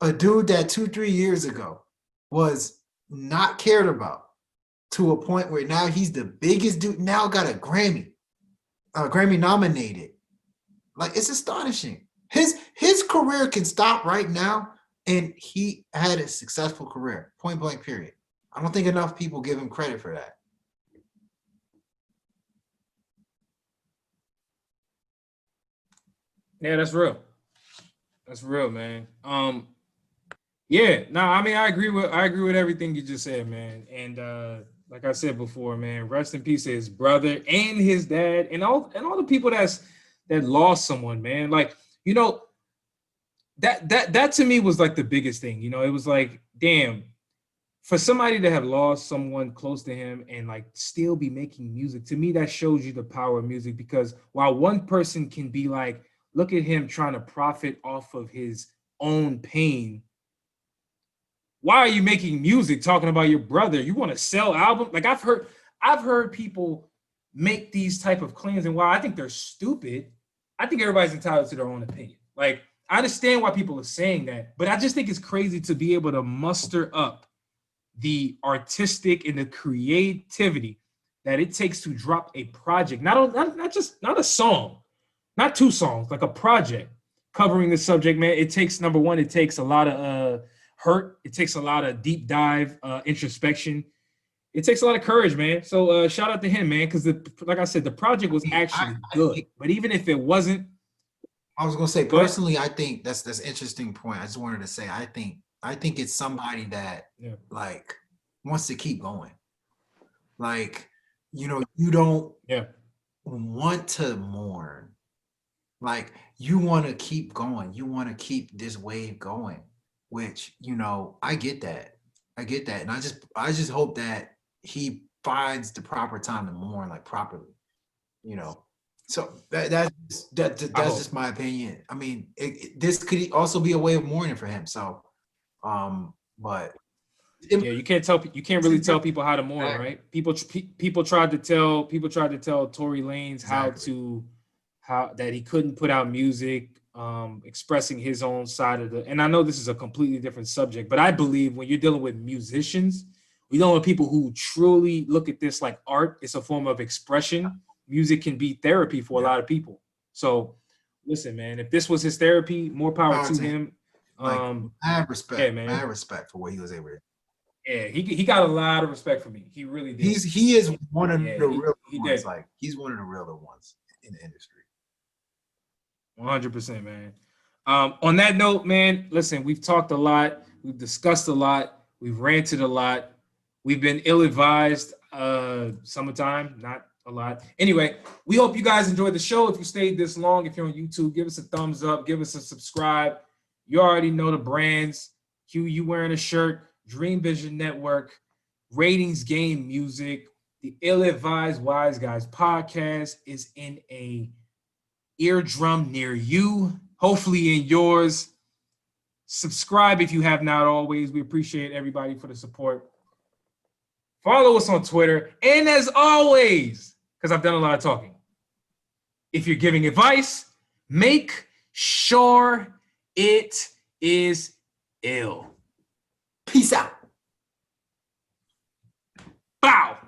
A dude that 2-3 years ago was not cared about, to a point where now he's the biggest dude, now got a Grammy nominated. Like, it's astonishing. His career can stop right now, and he had a successful career, point blank, period. I don't think enough people give him credit for that. Yeah, that's real. That's real, man. Yeah, no, I mean, I agree with everything you just said, man. And like I said before, man, rest in peace to his brother and his dad and all the people that lost someone, man. Like, that to me was like the biggest thing. It was like, damn, for somebody to have lost someone close to him and like still be making music, to me that shows you the power of music. Because while one person can be like, look at him trying to profit off of his own pain, why are you making music talking about your brother? You want to sell album? Like, I've heard people make these type of claims, and while I think they're stupid, I think everybody's entitled to their own opinion. Like, I understand why people are saying that, but I just think it's crazy to be able to muster up the artistic and the creativity that it takes to drop a project, not a song, not 2 songs, like a project covering the subject, man. It takes, number one, it takes a lot of hurt. It takes a lot of deep dive introspection. It takes a lot of courage, man. So shout out to him, man, because like I said, the project was actually good. But even if it wasn't, I was gonna say, personally, I think that's interesting point. I just wanted to say, I think it's somebody that like wants to keep going. Like, you don't want to mourn. Like, you want to keep going. You want to keep this wave going, which, I get that. And I just hope that he finds the proper time to mourn, like, properly, So that's just my opinion. I mean, this could also be a way of mourning for him. So, but you can't really tell people how to mourn, right? People tried to tell Tory Lanez how that he couldn't put out music, expressing his own side of the. And I know this is a completely different subject, but I believe when you're dealing with musicians, we're dealing with people who truly look at this like art. It's a form of expression. Music can be therapy for a lot of people. So listen, man, if this was his therapy, more power Power to to him. him. Like, mad respect, Yeah, man. mad respect for what he was able to do. Yeah, he got a lot of respect for me. He really did. He is one of Yeah, the real he ones. did. Like, he's one of the realer ones in the industry. 100%, man. On that note, man, listen, we've talked a lot. We've discussed a lot. We've ranted a lot. We've been ill-advised summertime, not a lot. Anyway, we hope you guys enjoyed the show. If you stayed this long, if you're on YouTube, give us a thumbs up, give us a subscribe. You already know the brands. Q, you wearing a shirt, Dream Vision Network, Ratings Game Music, the Ill-Advised Wise Guys podcast is in a eardrum near you, hopefully in yours. Subscribe if you have not always. We appreciate everybody for the support. Follow us on Twitter. And as always, because I've done a lot of talking, if you're giving advice, make sure it is ill. Peace out. Bow.